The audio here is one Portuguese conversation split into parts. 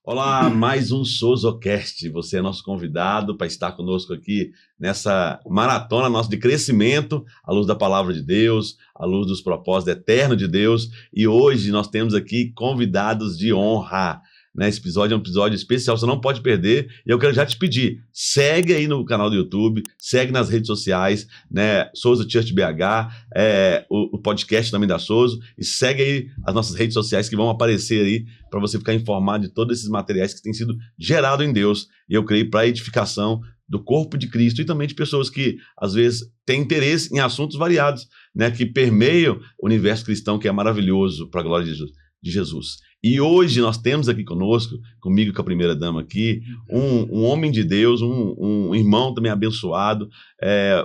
Olá, mais um SouzoCast. Você é nosso convidado para estar conosco aqui nessa maratona nossa de crescimento, à luz da palavra de Deus, à luz dos propósitos eternos de Deus. E hoje nós temos aqui convidados de honra. Esse episódio é um episódio especial, você não pode perder. E eu quero já te pedir, segue aí no canal do YouTube, segue nas redes sociais, Souzo Church BH, o podcast também da Souzo, e segue aí as nossas redes sociais que vão aparecer aí para você ficar informado de todos esses materiais que têm sido gerados em Deus. E eu creio para a edificação do corpo de Cristo e também de pessoas que, às vezes, têm interesse em assuntos variados, que permeiam o universo cristão, que é maravilhoso para a glória de Jesus. E hoje nós temos aqui conosco, comigo e com a primeira dama aqui, um homem de Deus, um irmão também abençoado,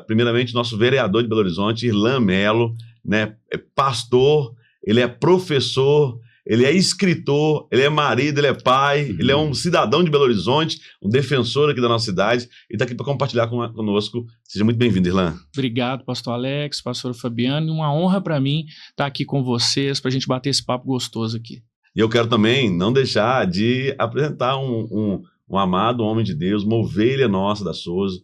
primeiramente nosso vereador de Belo Horizonte, Irlan Melo, é pastor, ele é professor, ele é escritor, ele é marido, ele é pai, ele é um cidadão de Belo Horizonte, um defensor aqui da nossa cidade, e está aqui para compartilhar conosco. Seja muito bem-vindo, Irlan. Obrigado, pastor Alex, pastor Fabiano, uma honra para mim estar aqui com vocês, para a gente bater esse papo gostoso aqui. E eu quero também não deixar de apresentar um amado homem de Deus, uma ovelha nossa da Souzo,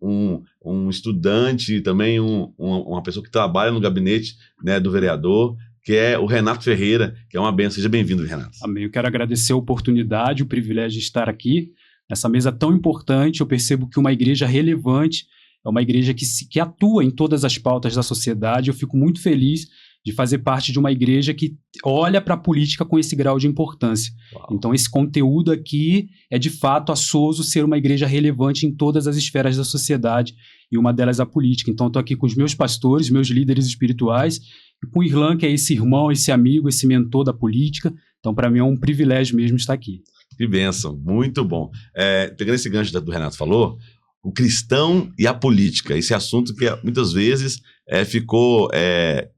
um estudante, também uma pessoa que trabalha no gabinete do vereador, que é o Renato Ferreira, que é uma bênção. Seja bem-vindo, Renato. Amém. Eu quero agradecer a oportunidade, o privilégio de estar aqui, nessa mesa tão importante. Eu percebo que uma igreja relevante é uma igreja que atua em todas as pautas da sociedade. Eu fico muito feliz de fazer parte de uma igreja que olha para a política com esse grau de importância. Uau. Então, esse conteúdo aqui é, de fato, a Souzo ser uma igreja relevante em todas as esferas da sociedade, e uma delas a política. Então, estou aqui com os meus pastores, meus líderes espirituais, e com o Irlan, que é esse irmão, esse amigo, esse mentor da política. Então, para mim, é um privilégio mesmo estar aqui. Que bênção, muito bom. Pegando esse gancho do Renato falou, o cristão e a política, esse assunto que muitas vezes ficou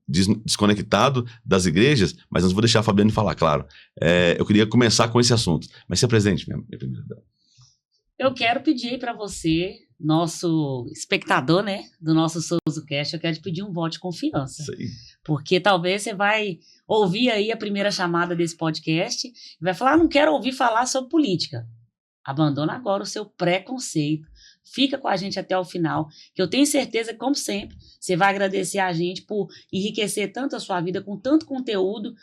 desconectado das igrejas, mas antes vou deixar a Fabiane falar, claro. Eu queria começar com esse assunto, mas se apresente, minha primeira dama. Eu quero pedir aí para você, nosso espectador, do nosso SouzoCast, eu quero te pedir um voto de confiança. Sim. Porque talvez você vai ouvir aí a primeira chamada desse podcast e vai falar, não quero ouvir falar sobre política. Abandona agora o seu preconceito. Fica com a gente até o final, que eu tenho certeza que, como sempre, você vai agradecer a gente por enriquecer tanto a sua vida com tanto conteúdo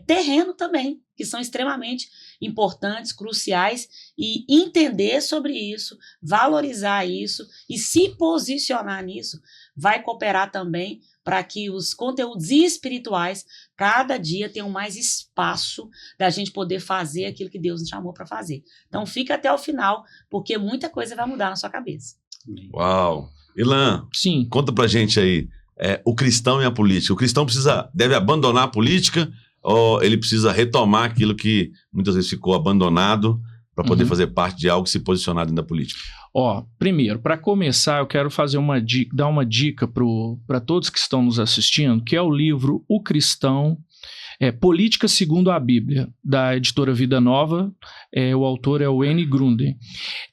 terreno também, que são extremamente importantes, cruciais, e entender sobre isso, valorizar isso e se posicionar nisso, vai cooperar também para que os conteúdos espirituais cada dia tenham mais espaço da gente poder fazer aquilo que Deus nos chamou para fazer. Então fica até o final, porque muita coisa vai mudar na sua cabeça. Uau! Irlan, sim, conta pra gente aí, o cristão e a política. O cristão deve abandonar a política ou ele precisa retomar aquilo que muitas vezes ficou abandonado para poder fazer parte de algo, se posicionar dentro da política? Primeiro, para começar, eu quero dar uma dica para todos que estão nos assistindo, que é o livro O Cristão, Política Segundo a Bíblia, da editora Vida Nova. O autor é o N. Grunden.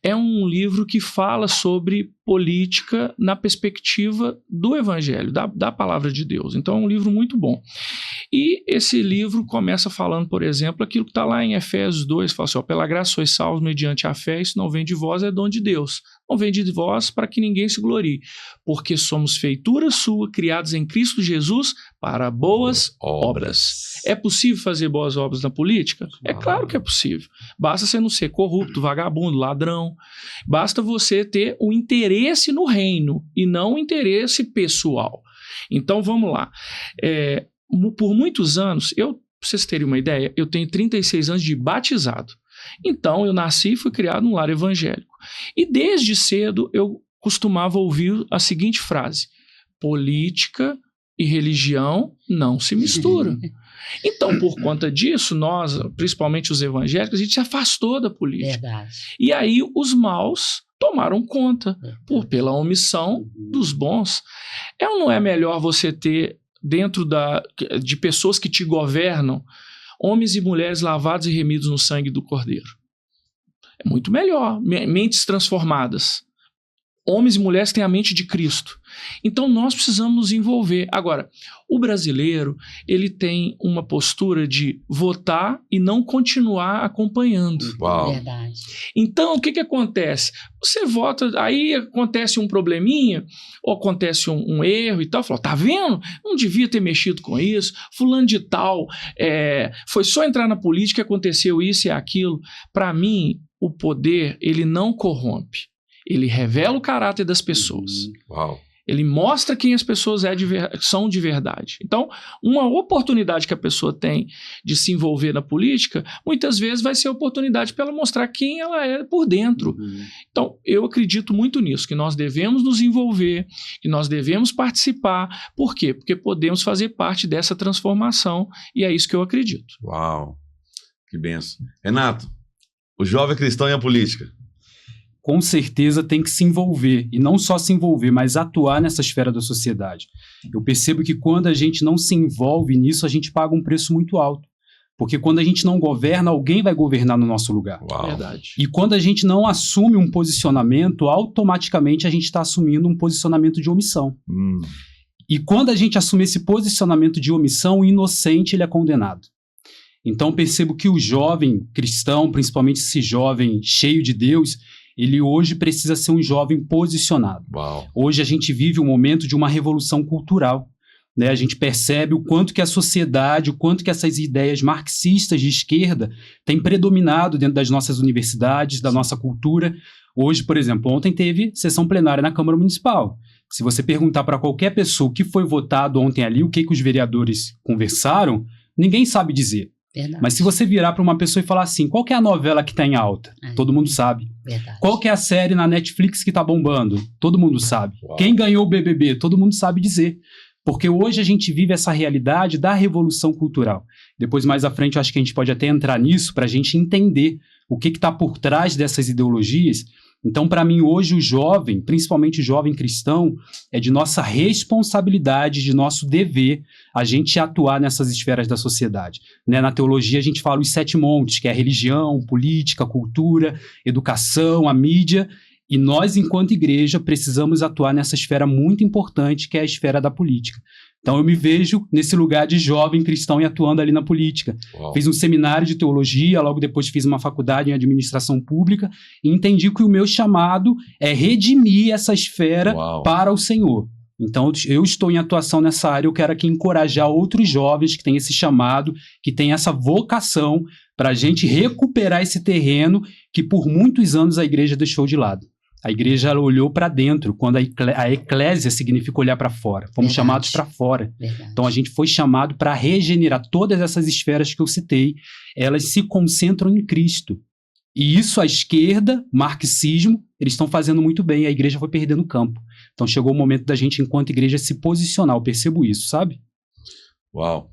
É um livro que fala sobre política na perspectiva do Evangelho, da Palavra de Deus. Então é um livro muito bom. E esse livro começa falando, por exemplo, aquilo que está lá em Efésios 2, fala assim, pela graça sois salvos mediante a fé, isso não vem de vós, é dom de Deus. Não vem de vós para que ninguém se glorie, porque somos feitura sua, criados em Cristo Jesus para boas obras. É possível fazer boas obras na política? É claro que é possível. Basta você não ser corrupto, vagabundo, ladrão. Basta você ter o interesse no reino e não o interesse pessoal. Então, vamos lá. Por muitos anos, pra vocês terem uma ideia, eu tenho 36 anos de batizado. Então, eu nasci e fui criado num lar evangélico. E desde cedo, eu costumava ouvir a seguinte frase: política e religião não se misturam. Então, por conta disso, nós, principalmente os evangélicos, a gente se afastou da política. Verdade. E aí, os maus tomaram conta, pela omissão dos bons. Não é melhor você ter dentro de pessoas que te governam, homens e mulheres lavados e remidos no sangue do Cordeiro? É muito melhor. Mentes transformadas. homens e mulheres que têm a mente de Cristo. Então nós precisamos nos envolver. Agora, o brasileiro, ele tem uma postura de votar e não continuar acompanhando. Uau. Verdade. Então, o que acontece? Você vota, aí acontece um probleminha, ou acontece um erro e tal, fala, tá vendo? Não devia ter mexido com isso, fulano de tal, foi só entrar na política que aconteceu isso e aquilo. Para mim, o poder, ele não corrompe. Ele revela o caráter das pessoas. Uau. Ele mostra quem as pessoas são de verdade. Então, uma oportunidade que a pessoa tem de se envolver na política, muitas vezes vai ser a oportunidade para ela mostrar quem ela é por dentro. Então, eu acredito muito nisso, que nós devemos nos envolver, que nós devemos participar. Por quê? Porque podemos fazer parte dessa transformação e é isso que eu acredito. Uau, que benção. Renato, o jovem cristão e a política. Com certeza tem que se envolver, e não só se envolver, mas atuar nessa esfera da sociedade. Eu percebo que quando a gente não se envolve nisso, a gente paga um preço muito alto. Porque quando a gente não governa, alguém vai governar no nosso lugar. Uau. Verdade. E quando a gente não assume um posicionamento, automaticamente a gente está assumindo um posicionamento de omissão. E quando a gente assume esse posicionamento de omissão, o inocente ele é condenado. Então percebo que o jovem cristão, principalmente esse jovem cheio de Deus, ele hoje precisa ser um jovem posicionado. Uau. Hoje a gente vive um momento de uma revolução cultural, né? A gente percebe o quanto que a sociedade, o quanto que essas ideias marxistas de esquerda têm predominado dentro das nossas universidades, da nossa cultura. Hoje, por exemplo, ontem teve sessão plenária na Câmara Municipal. Se você perguntar para qualquer pessoa o que foi votado ontem ali, o que os vereadores conversaram, ninguém sabe dizer. Verdade. Mas se você virar para uma pessoa e falar assim, qual que é a novela que está em alta? Todo mundo sabe. Verdade. Qual que é a série na Netflix que está bombando? Todo mundo sabe. Uau. Quem ganhou o BBB? Todo mundo sabe dizer. Porque hoje a gente vive essa realidade da revolução cultural. Depois, mais à frente, eu acho que a gente pode até entrar nisso para a gente entender o que está por trás dessas ideologias. Então, para mim, hoje, o jovem, principalmente o jovem cristão, é de nossa responsabilidade, de nosso dever, a gente atuar nessas esferas da sociedade. Né? Na teologia, a gente fala os 7 montes, que é a religião, política, cultura, educação, a mídia. E nós, enquanto igreja, precisamos atuar nessa esfera muito importante, que é a esfera da política. Então, eu me vejo nesse lugar de jovem cristão e atuando ali na política. Uau. Fiz um seminário de teologia, logo depois fiz uma faculdade em administração pública e entendi que o meu chamado é redimir essa esfera Uau. para o Senhor. Então, eu estou em atuação nessa área, eu quero aqui encorajar outros jovens que têm esse chamado, que têm essa vocação para a gente recuperar esse terreno que por muitos anos a igreja deixou de lado. A igreja ela olhou para dentro, quando a eclésia significa olhar para fora. Fomos chamados para fora. Verdade. Então a gente foi chamado para regenerar todas essas esferas que eu citei. Elas se concentram em Cristo. E isso a esquerda, marxismo, eles estão fazendo muito bem. A igreja foi perdendo campo. Então chegou o momento da gente, enquanto igreja, se posicionar. Eu percebo isso, sabe? Uau.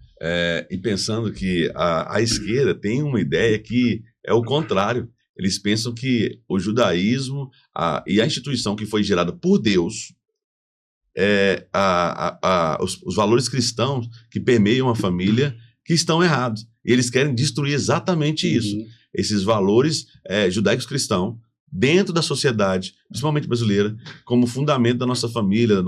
E pensando que a esquerda tem uma ideia que é o contrário. Eles pensam que o judaísmo e a instituição que foi gerada por Deus, os valores cristãos que permeiam a família, que estão errados. E eles querem destruir exatamente isso. Esses valores judaicos cristãos dentro da sociedade, principalmente brasileira, como fundamento da nossa família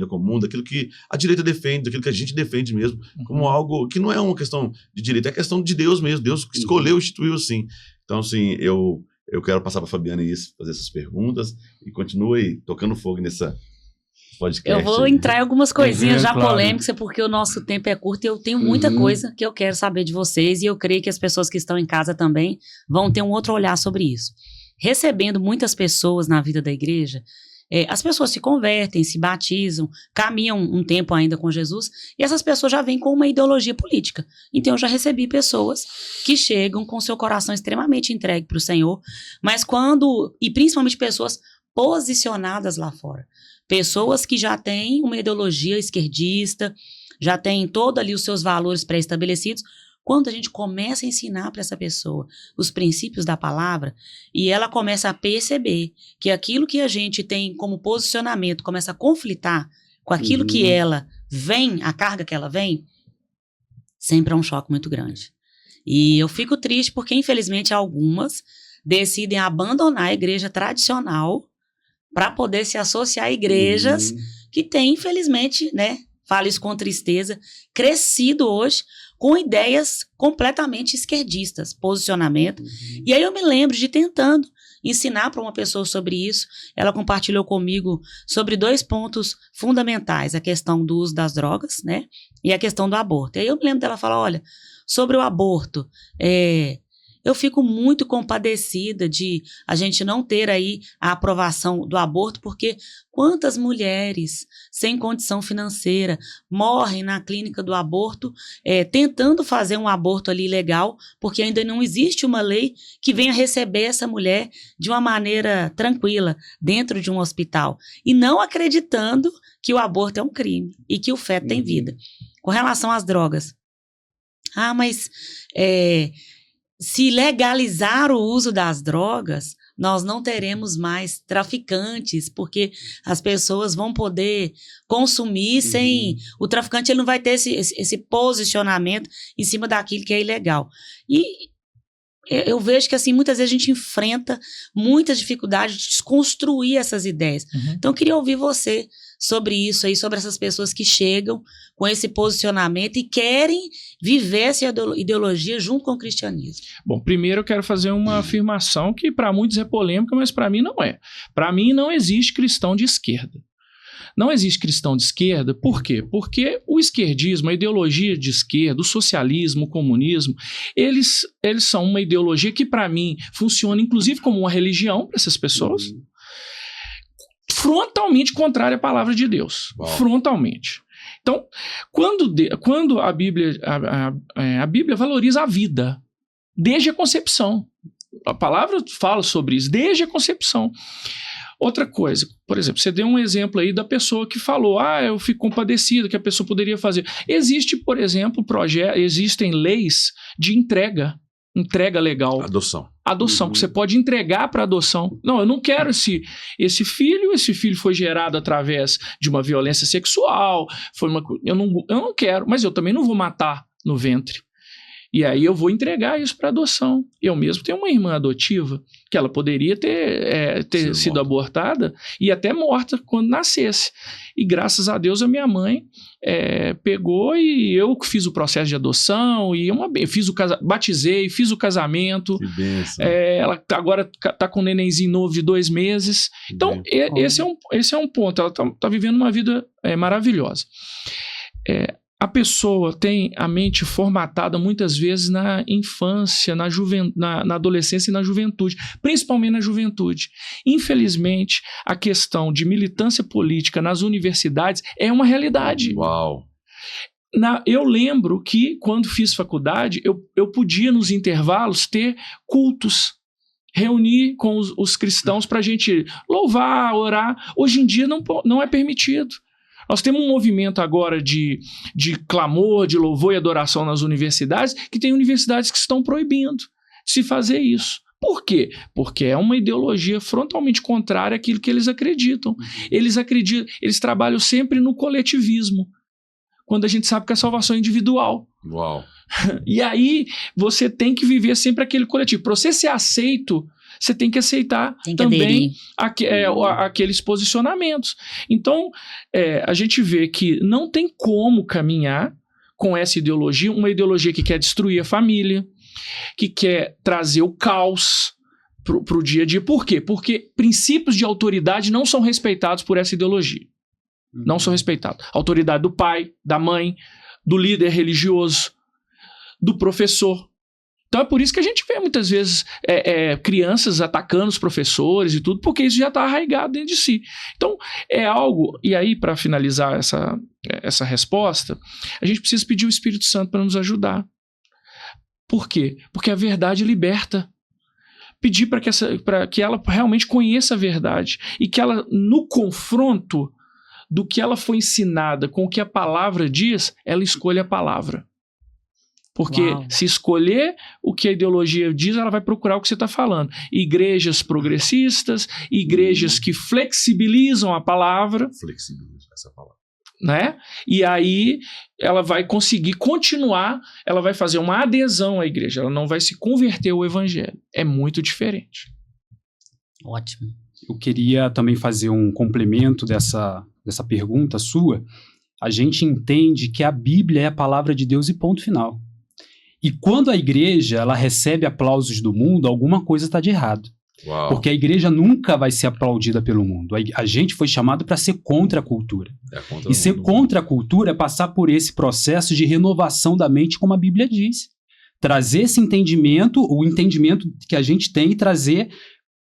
comum, daquilo que a direita defende, daquilo que a gente defende mesmo, como algo que não é uma questão de direita, é questão de Deus mesmo. Deus escolheu, instituiu assim. Então, assim, eu quero passar para a Fabiana isso, fazer essas perguntas e continue tocando fogo nessa podcast. Eu vou entrar em algumas coisinhas já claro. polêmicas, porque o nosso tempo é curto e eu tenho muita coisa que eu quero saber de vocês e eu creio que as pessoas que estão em casa também vão ter um outro olhar sobre isso. Recebendo muitas pessoas na vida da igreja, as pessoas se convertem, se batizam, caminham um tempo ainda com Jesus e essas pessoas já vêm com uma ideologia política. Então eu já recebi pessoas que chegam com seu coração extremamente entregue para o Senhor, mas e principalmente pessoas posicionadas lá fora. Pessoas que já têm uma ideologia esquerdista, já têm todos ali os seus valores pré-estabelecidos. Quando a gente começa a ensinar para essa pessoa os princípios da palavra e ela começa a perceber que aquilo que a gente tem como posicionamento começa a conflitar com aquilo que ela vem, a carga que ela vem, sempre é um choque muito grande. E eu fico triste porque, infelizmente, algumas decidem abandonar a igreja tradicional para poder se associar a igrejas que têm, infelizmente, né, falo isso com tristeza, crescido hoje com ideias completamente esquerdistas, posicionamento. E aí eu me lembro de tentando ensinar para uma pessoa sobre isso. Ela compartilhou comigo sobre 2 pontos fundamentais, a questão do uso das drogas, né, e a questão do aborto. E aí eu me lembro dela falar, olha, sobre o aborto, eu fico muito compadecida de a gente não ter aí a aprovação do aborto, porque quantas mulheres sem condição financeira morrem na clínica do aborto, tentando fazer um aborto ali legal, porque ainda não existe uma lei que venha receber essa mulher de uma maneira tranquila dentro de um hospital, e não acreditando que o aborto é um crime e que o feto tem vida. Com relação às drogas, mas se legalizar o uso das drogas, nós não teremos mais traficantes, porque as pessoas vão poder consumir sem... O traficante ele não vai ter esse posicionamento em cima daquilo que é ilegal. E eu vejo que assim, muitas vezes a gente enfrenta muitas dificuldades de desconstruir essas ideias. Então eu queria ouvir você sobre isso aí, sobre essas pessoas que chegam com esse posicionamento e querem viver essa ideologia junto com o cristianismo. Bom, primeiro eu quero fazer uma afirmação que para muitos é polêmica, mas para mim não é. Para mim não existe cristão de esquerda. Não existe cristão de esquerda, por quê? Porque o esquerdismo, a ideologia de esquerda, o socialismo, o comunismo, eles são uma ideologia que para mim funciona inclusive como uma religião para essas pessoas, frontalmente contrária à palavra de Deus. Uau. Frontalmente. Então, quando a Bíblia valoriza a vida, desde a concepção. A palavra fala sobre isso, desde a concepção. Outra coisa, por exemplo, você deu um exemplo aí da pessoa que falou, eu fico compadecido, que a pessoa poderia fazer. Existe, por exemplo, existem leis de entrega legal. Adoção, que você pode entregar para adoção. Não, eu não quero esse filho foi gerado através de uma violência sexual, eu não quero, mas eu também não vou matar no ventre. E aí eu vou entregar isso para adoção. Eu mesmo tenho uma irmã adotiva que ela poderia ter sido abortada e até morta quando nascesse. E graças a Deus a minha mãe pegou e eu fiz o processo de adoção e batizei, fiz o casamento. Que bênção. Ela agora está com um nenenzinho novo de 2 meses. Então esse é um ponto. Ela tá vivendo uma vida maravilhosa. A pessoa tem a mente formatada muitas vezes na infância, na adolescência e na juventude, principalmente na juventude. Infelizmente, a questão de militância política nas universidades é uma realidade. Uau! Eu lembro que, quando fiz faculdade, eu podia, nos intervalos, ter cultos, reunir com os cristãos para a gente louvar, orar. Hoje em dia não é permitido. Nós temos um movimento agora de clamor, de louvor e adoração nas universidades, que tem universidades que estão proibindo de se fazer isso. Por quê? Porque é uma ideologia frontalmente contrária àquilo que eles acreditam. Eles trabalham sempre no coletivismo, quando a gente sabe que a salvação é individual. Uau! E aí você tem que viver sempre aquele coletivo. Para você ser aceito, você tem que aceitar também aqueles posicionamentos. Então, a gente vê que não tem como caminhar com essa ideologia, uma ideologia que quer destruir a família, que quer trazer o caos para o dia a dia. Por quê? Porque princípios de autoridade não são respeitados por essa ideologia. Não são respeitados. A autoridade do pai, da mãe, do líder religioso, do professor. Então é por isso que a gente vê muitas vezes crianças atacando os professores e tudo, porque isso já está arraigado dentro de si. Então é algo, e aí para finalizar essa resposta, a gente precisa pedir o Espírito Santo para nos ajudar. Por quê? Porque a verdade liberta. Pedir para que ela realmente conheça a verdade e que ela, no confronto do que ela foi ensinada com o que a palavra diz, ela escolha a palavra. Porque se escolher o que a ideologia diz, ela vai procurar o que você está falando. Igrejas progressistas, igrejas que flexibilizam a palavra. Flexibilizam essa palavra. Né? E aí ela vai conseguir continuar, ela vai fazer uma adesão à igreja, ela não vai se converter ao evangelho. É muito diferente. Ótimo. eu queria também fazer um complemento dessa pergunta sua. A gente entende que a Bíblia é a palavra de Deus e ponto final. E quando a igreja ela recebe aplausos do mundo, alguma coisa está de errado. Uau. Porque a igreja nunca vai ser aplaudida pelo mundo. A gente foi chamado para ser contra a cultura. E ser contra a cultura é passar por esse processo de renovação da mente, como a Bíblia diz. Trazer esse entendimento, o entendimento que a gente tem, e trazer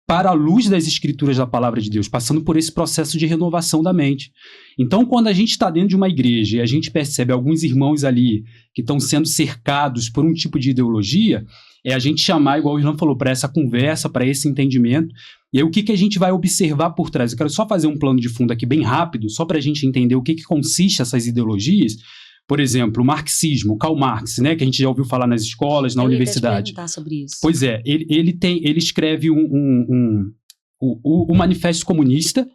para a luz das escrituras da palavra de Deus, passando por esse processo de renovação da mente. Então, quando a gente está dentro de uma igreja e a gente percebe alguns irmãos ali que estão sendo cercados por um tipo de ideologia, é a gente chamar, igual o Irlan falou, para essa conversa, para esse entendimento. E aí, o que a gente vai observar por trás? Eu quero só fazer um plano de fundo aqui bem rápido, só para a gente entender o que consiste essas ideologias. Por exemplo, o marxismo, Karl Marx, né, que a gente já ouviu falar nas escolas, na universidade. Eu ia te perguntar sobre isso. Pois é, ele escreve o Manifesto Comunista,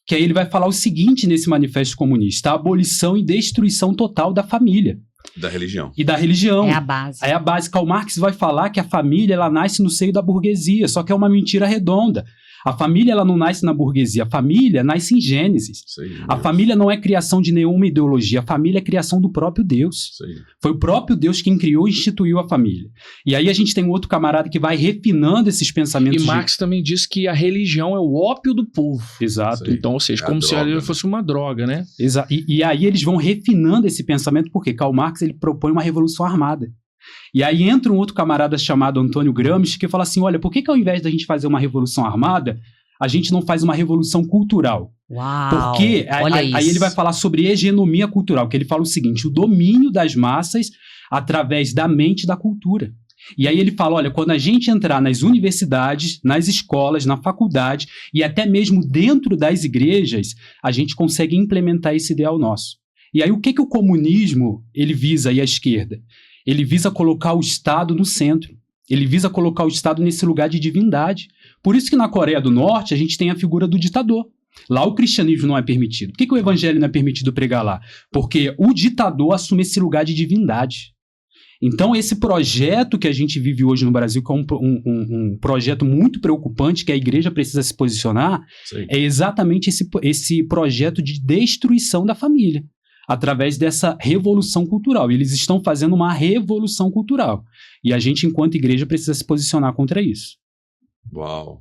que aí ele vai falar o seguinte nesse Manifesto Comunista: a abolição e destruição total da família. Da religião. E da religião. É a base. Aí a base. Karl Marx vai falar que a família ela nasce no seio da burguesia, só que é uma mentira redonda. A família ela não nasce na burguesia, a família nasce em Gênesis. A família não é criação de nenhuma ideologia, a família é criação do próprio Deus. Foi o próprio Deus quem criou e instituiu a família. E aí a gente tem um outro camarada que vai refinando esses pensamentos. E Marx também diz que a religião é o ópio do povo. Exato. Então, ou seja, como se a religião fosse uma droga, né? Exato. E aí eles vão refinando esse pensamento, porque Karl Marx ele propõe uma revolução armada. E aí entra um outro camarada chamado Antônio Gramsci que fala assim, olha, por que ao invés da gente fazer uma revolução armada, a gente não faz uma revolução cultural? Uau! Porque aí ele vai falar sobre hegemonia cultural, que ele fala o seguinte, o domínio das massas através da mente e da cultura. E aí ele fala, olha, quando a gente entrar nas universidades, nas escolas, na faculdade e até mesmo dentro das igrejas, a gente consegue implementar esse ideal nosso. E aí o que o comunismo ele visa aí à esquerda? Ele visa colocar o Estado no centro. Ele visa colocar o Estado nesse lugar de divindade. Por isso que na Coreia do Norte a gente tem a figura do ditador. Lá o cristianismo não é permitido. Por que o evangelho não é permitido pregar lá? Porque o ditador assume esse lugar de divindade. Então esse projeto que a gente vive hoje no Brasil, que é um projeto muito preocupante, que a igreja precisa se posicionar, é exatamente esse projeto de destruição da família. Através dessa revolução cultural. E eles estão fazendo uma revolução cultural. E a gente, enquanto igreja, precisa se posicionar contra isso. Uau!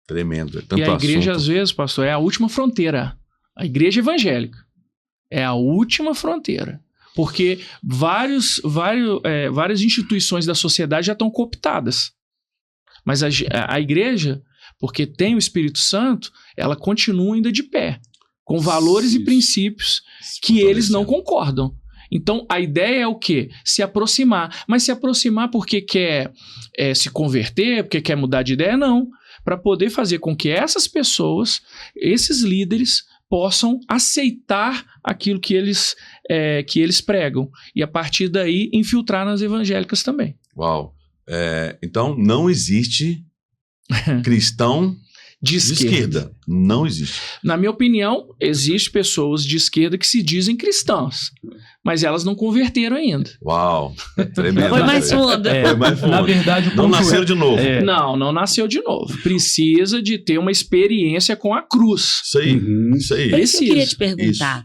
Tremendo. E a igreja, às vezes, pastor, é a última fronteira. A igreja evangélica é a última fronteira. Porque várias instituições da sociedade já estão cooptadas. Mas a igreja, porque tem o Espírito Santo, ela continua ainda de pé. Com valores e princípios que eles não concordam. Então, a ideia é o quê? Se aproximar. Mas se aproximar porque quer se converter, porque quer mudar de ideia? Não. Para poder fazer com que essas pessoas, esses líderes, possam aceitar aquilo que eles pregam. E, a partir daí, infiltrar nas evangélicas também. Uau. Então, não existe cristão de esquerda. Não existe. Na minha opinião, existem pessoas de esquerda que se dizem cristãs, mas elas não converteram ainda. Uau, tremendo. Foi mais fundo. Foi mais fundo. Na verdade, não nasceu de novo. Não nasceu de novo. Precisa de ter uma experiência com a cruz. Isso aí, isso aí. Por isso que eu queria te perguntar.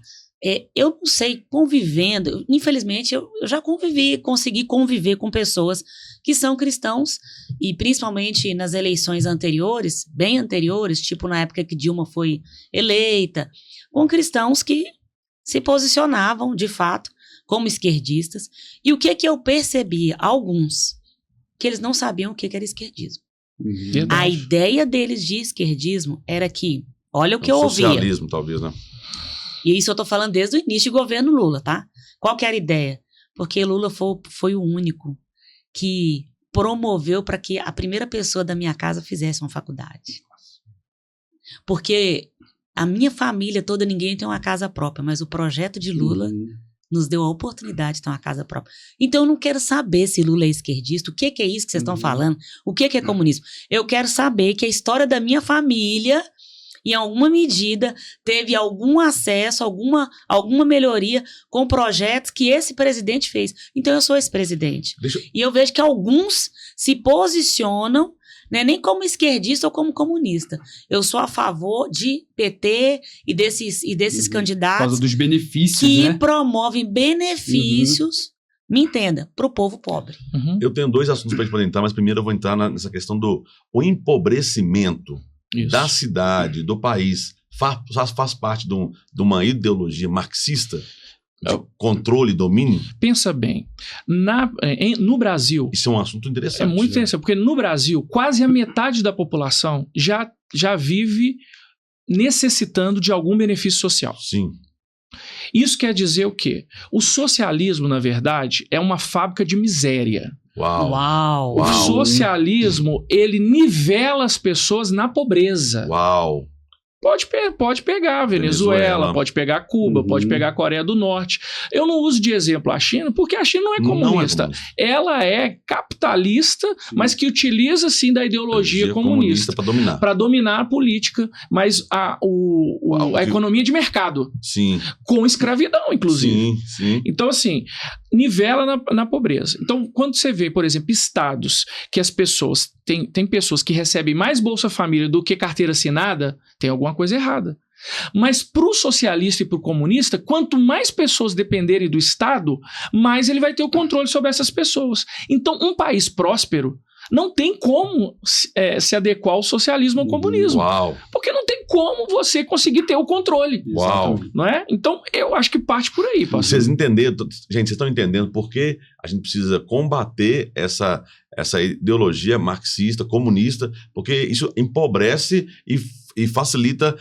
Eu não sei, convivendo, infelizmente eu já consegui conviver com pessoas que são cristãos e principalmente nas eleições anteriores, bem anteriores, tipo na época que Dilma foi eleita, com cristãos que se posicionavam de fato como esquerdistas. E o que eu percebi? Alguns, que eles não sabiam o que era esquerdismo. A ideia deles de esquerdismo era que, olha o que eu ouvia. Socialismo, talvez, né? E isso eu tô falando desde o início do governo Lula, tá? Qual que era a ideia? Porque Lula foi o único que promoveu para que a primeira pessoa da minha casa fizesse uma faculdade. Porque a minha família toda, ninguém tem uma casa própria, mas o projeto de Lula nos deu a oportunidade de ter uma casa própria. Então eu não quero saber se Lula é esquerdista, o que é isso que vocês estão falando, o que é comunismo. Eu quero saber que a história da minha família, em alguma medida, teve algum acesso, alguma melhoria com projetos que esse presidente fez. Então eu sou esse presidente. E eu vejo que alguns se posicionam Não é nem como esquerdista ou como comunista. Eu sou a favor de PT e desses candidatos. Por causa dos benefícios, que né? promovem benefícios, me entenda, para o povo pobre. Eu tenho 2 assuntos para a gente poder entrar, mas primeiro eu vou entrar nessa questão do empobrecimento da cidade, do país. Faz parte de uma ideologia marxista de controle e domínio? Pensa bem, no Brasil... Isso é um assunto interessante. É muito interessante, porque no Brasil, quase a metade da população já vive necessitando de algum benefício social. Sim. Isso quer dizer o quê? O socialismo, na verdade, é uma fábrica de miséria. Uau! O socialismo, ele nivela as pessoas na pobreza. Uau! Pode pegar a Venezuela, pode pegar Cuba, pode pegar a Coreia do Norte. Eu não uso de exemplo a China, porque a China não é comunista. Ela é capitalista, mas que utiliza, sim, da ideologia comunista para dominar a política, mas a economia de mercado. Sim. Com escravidão, inclusive. Sim. Então, assim, nivela na pobreza. Então, quando você vê, por exemplo, estados que as pessoas... Tem pessoas que recebem mais Bolsa Família do que carteira assinada, tem alguma coisa errada. Mas para o socialista e para o comunista, quanto mais pessoas dependerem do Estado, mais ele vai ter o controle sobre essas pessoas. Então, um país próspero não tem como se adequar ao socialismo ou ao comunismo. Uau. Porque não tem como você conseguir ter o controle. Uau. Não é? Então, eu acho que parte por aí. Vocês entenderam, gente, vocês estão entendendo por que a gente precisa combater essa ideologia marxista, comunista, porque isso empobrece e facilita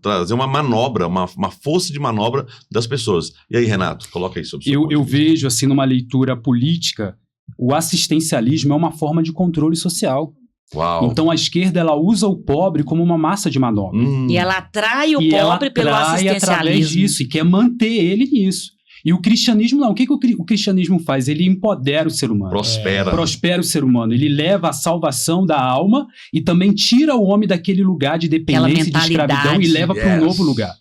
trazer uma manobra, uma força de manobra das pessoas. E aí, Renato, coloca aí sobre isso. Eu vejo, assim, numa leitura política, o assistencialismo é uma forma de controle social. Uau. Então a esquerda, ela usa o pobre como uma massa de manobra. E ela atrai o pobre pelo assistencialismo. Através disso, e quer manter ele nisso. E o cristianismo não. O que o cristianismo faz? Ele empodera o ser humano. Prospera o ser humano. Ele leva a salvação da alma e também tira o homem daquele lugar de dependência e de escravidão e leva para um novo lugar.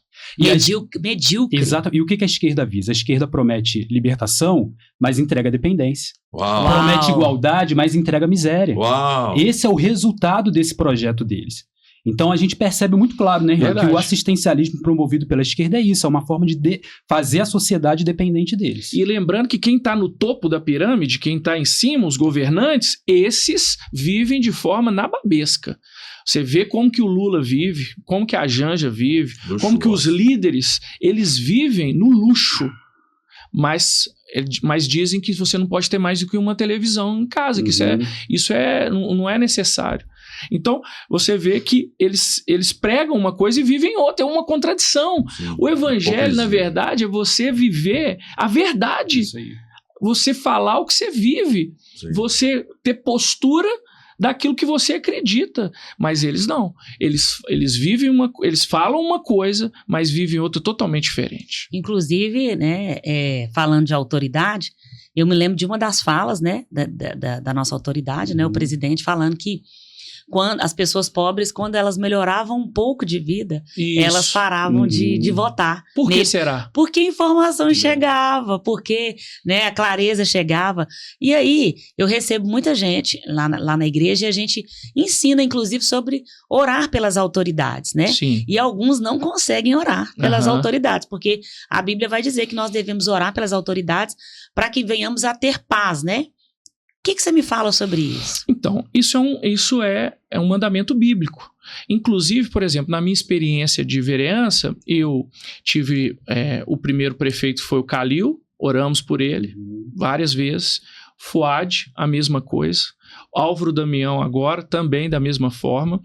Medíocre. Exato. E o que a esquerda visa? A esquerda promete libertação, mas entrega dependência. Uau. Promete igualdade, mas entrega miséria. Uau. Esse é o resultado desse projeto deles. Então a gente percebe muito claro, né, que o assistencialismo promovido pela esquerda é isso, é uma forma de fazer a sociedade dependente deles. E lembrando que quem está no topo da pirâmide, quem está em cima, os governantes, esses vivem de forma nababesca. Você vê como que o Lula vive, como que a Janja vive, como que os líderes, eles vivem no luxo. Mas dizem que você não pode ter mais do que uma televisão em casa, que isso não é necessário. Então, você vê que eles pregam uma coisa e vivem outra, é uma contradição. Sim. O evangelho, na verdade, é você viver a verdade. Isso aí. Você falar o que você vive. Sim. Você ter postura daquilo que você acredita. Mas eles não. Eles vivem eles falam uma coisa, mas vivem outra totalmente diferente. Inclusive, né, falando de autoridade, eu me lembro de uma das falas, né, da nossa autoridade, né, o presidente falando que quando as pessoas pobres, quando elas melhoravam um pouco de vida, elas paravam de votar. Por que será? Porque a informação chegava, porque, né, a clareza chegava. E aí, eu recebo muita gente lá na igreja e a gente ensina, inclusive, sobre orar pelas autoridades, né? Sim. E alguns não conseguem orar pelas autoridades, porque a Bíblia vai dizer que nós devemos orar pelas autoridades para que venhamos a ter paz, né? O que você me fala sobre isso? Então, isso é um mandamento bíblico. Inclusive, por exemplo, na minha experiência de vereança, eu tive... o primeiro prefeito foi o Calil, oramos por ele várias vezes. Fuad, a mesma coisa. Álvaro Damião agora, também da mesma forma.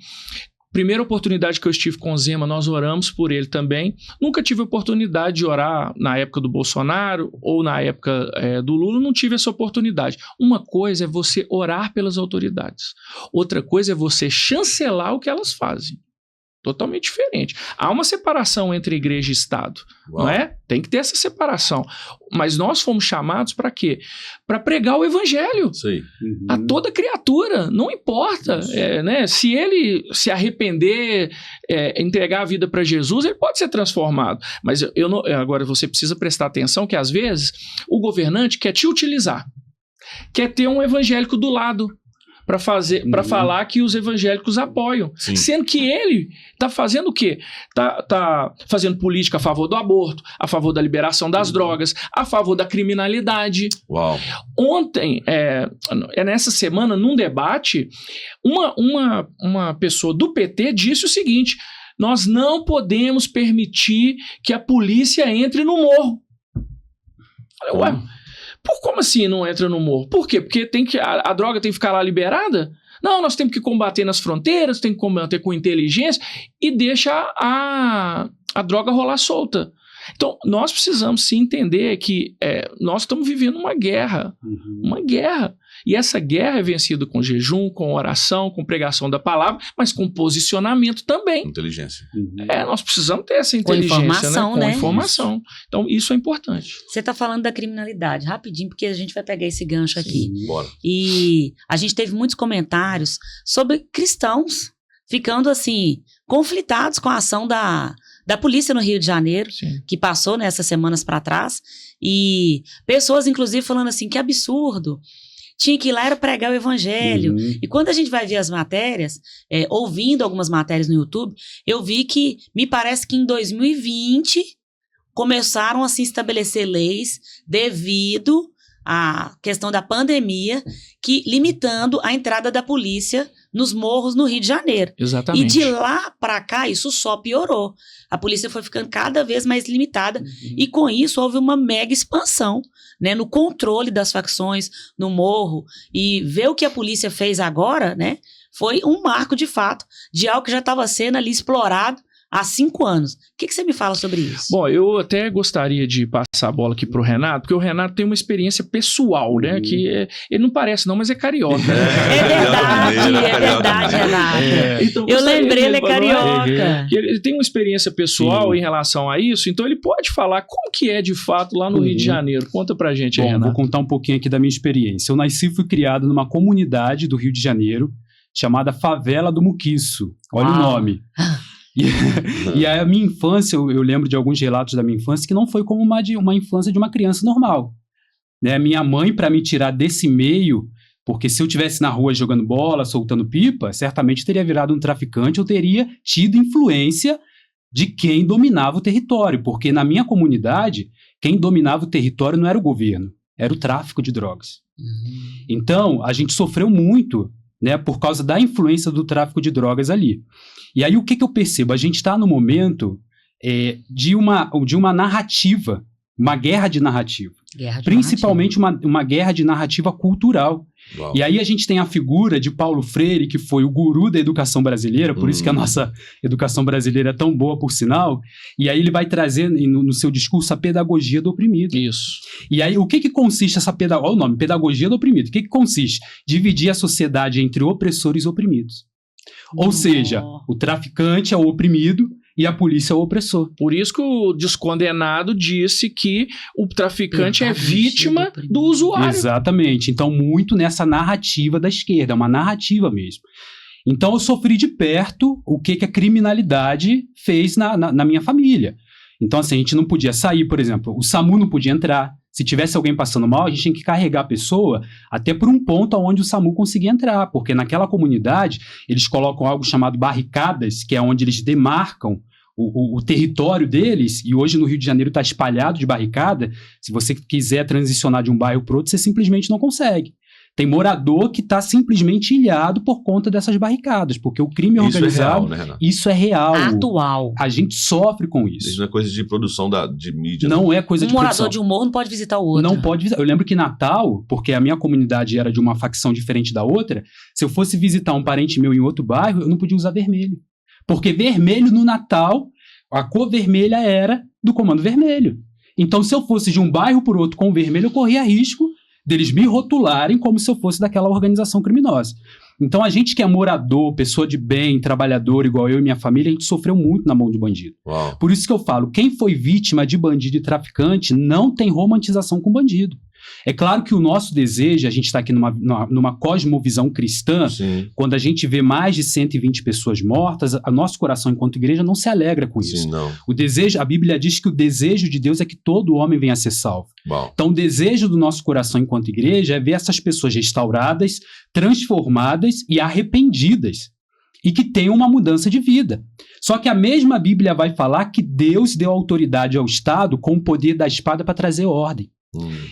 Primeira oportunidade que eu estive com o Zema, nós oramos por ele também. Nunca tive oportunidade de orar na época do Bolsonaro ou na época do Lula, não tive essa oportunidade. Uma coisa é você orar pelas autoridades. Outra coisa é você chancelar o que elas fazem. Totalmente diferente. Há uma separação entre igreja e Estado, não é? Tem que ter essa separação. Mas nós fomos chamados para quê? Para pregar o evangelho a toda criatura, não importa. Né? Se ele se arrepender, entregar a vida para Jesus, ele pode ser transformado. Mas agora você precisa prestar atenção que às vezes o governante quer te utilizar, quer ter um evangélico do lado, para falar que os evangélicos apoiam. Sim. Sendo que ele está fazendo o quê? Tá fazendo política a favor do aborto, a favor da liberação das drogas, a favor da criminalidade. Uau. Ontem, nessa semana, num debate, uma pessoa do PT disse o seguinte: nós não podemos permitir que a polícia entre no morro. Eu falei, ué, como assim não entra no morro? Por quê? Porque a droga tem que ficar lá liberada? Não, nós temos que combater nas fronteiras, tem que combater com inteligência e deixa a droga rolar solta. Então, nós precisamos sim entender que nós estamos vivendo uma guerra. Uma guerra. E essa guerra é vencida com jejum, com oração, com pregação da palavra, mas com posicionamento também. Inteligência. Nós precisamos ter essa inteligência, com informação, né? Com né? informação. Isso. Então, isso é importante. Você está falando da criminalidade, rapidinho, porque a gente vai pegar esse gancho aqui. Bora. E a gente teve muitos comentários sobre cristãos ficando, assim, conflitados com a ação da polícia no Rio de Janeiro, Sim. que passou nessas semanas para trás. E pessoas, inclusive, falando assim, que absurdo. Tinha que ir lá era pregar o evangelho. E quando a gente vai ver as matérias, ouvindo algumas matérias no YouTube, eu vi que, me parece que em 2020, começaram a se estabelecer leis devido à questão da pandemia, limitando a entrada da polícia nos morros no Rio de Janeiro. Exatamente. E de lá para cá, isso só piorou. A polícia foi ficando cada vez mais limitada e com isso houve uma mega expansão, né, no controle das facções no morro. E ver o que a polícia fez agora, né, foi um marco de fato de algo que já estava sendo ali explorado há 5 anos. O que você me fala sobre isso? Bom, eu até gostaria de passar a bola aqui pro Renato, porque o Renato tem uma experiência pessoal, né? Que ele não parece não, mas é carioca. É verdade, Renato. Então, eu lembrei, ele é carioca. Ele tem uma experiência pessoal em relação a isso, então ele pode falar como que é de fato lá no Rio de Janeiro. Conta pra gente aí, Renato. Vou contar um pouquinho aqui da minha experiência. Eu nasci e fui criado numa comunidade do Rio de Janeiro, chamada Favela do Muquiço. Olha o nome. E a minha infância, eu lembro de alguns relatos da minha infância que não foi como uma infância de uma criança normal. Né? Minha mãe, para me tirar desse meio, porque se eu estivesse na rua jogando bola, soltando pipa, certamente teria virado um traficante, eu teria tido influência de quem dominava o território, porque na minha comunidade, quem dominava o território não era o governo, era o tráfico de drogas. Então, a gente sofreu muito, né, por causa da influência do tráfico de drogas ali. E aí o que eu percebo? A gente está no momento de uma narrativa, uma guerra de narrativa. Principalmente uma guerra de narrativa cultural. Uau. E aí a gente tem a figura de Paulo Freire, que foi o guru da educação brasileira, por isso que a nossa educação brasileira é tão boa, por sinal. E aí ele vai trazer no seu discurso a pedagogia do oprimido. Isso. E aí o que consiste essa pedagogia? Olha o nome, pedagogia do oprimido. O que consiste? Dividir a sociedade entre opressores e oprimidos. Ou seja, o traficante é o oprimido e a polícia é o opressor. Por isso que o descondenado disse que o traficante é vítima do usuário. Exatamente. Então, muito nessa narrativa da esquerda, é uma narrativa mesmo. Então, eu sofri de perto o que a criminalidade fez na minha família. Então, assim, a gente não podia sair, por exemplo, o SAMU não podia entrar. Se tivesse alguém passando mal, a gente tinha que carregar a pessoa até por um ponto onde o SAMU conseguia entrar, porque naquela comunidade eles colocam algo chamado barricadas, que é onde eles demarcam o território deles, e hoje no Rio de Janeiro está espalhado de barricada. Se você quiser transicionar de um bairro para outro, você simplesmente não consegue. Tem morador que está simplesmente ilhado por conta dessas barricadas, porque o crime organizado, isso é real. Atual. A gente sofre com isso. Isso não é coisa de produção de mídia. Não é coisa de produção. Um morador de um morro não pode visitar o outro. Não pode visitar. Eu lembro que Natal, porque a minha comunidade era de uma facção diferente da outra, se eu fosse visitar um parente meu em outro bairro, eu não podia usar vermelho. Porque vermelho no Natal, a cor vermelha era do Comando Vermelho. Então, se eu fosse de um bairro por outro com vermelho, eu corria risco deles me rotularem como se eu fosse daquela organização criminosa. Então, a gente que é morador, pessoa de bem, trabalhador, igual eu e minha família, a gente sofreu muito na mão de bandido. Uau. Por isso que eu falo, quem foi vítima de bandido e traficante não tem romantização com bandido. É claro que o nosso desejo, a gente está aqui numa cosmovisão cristã, Sim. quando a gente vê mais de 120 pessoas mortas, o nosso coração enquanto igreja não se alegra com Sim, isso. não. O desejo, a Bíblia diz que o desejo de Deus é que todo homem venha a ser salvo. Bom. Então o desejo do nosso coração enquanto igreja é ver essas pessoas restauradas, transformadas e arrependidas. E que tenham uma mudança de vida. Só que a mesma Bíblia vai falar que Deus deu autoridade ao Estado com o poder da espada para trazer ordem.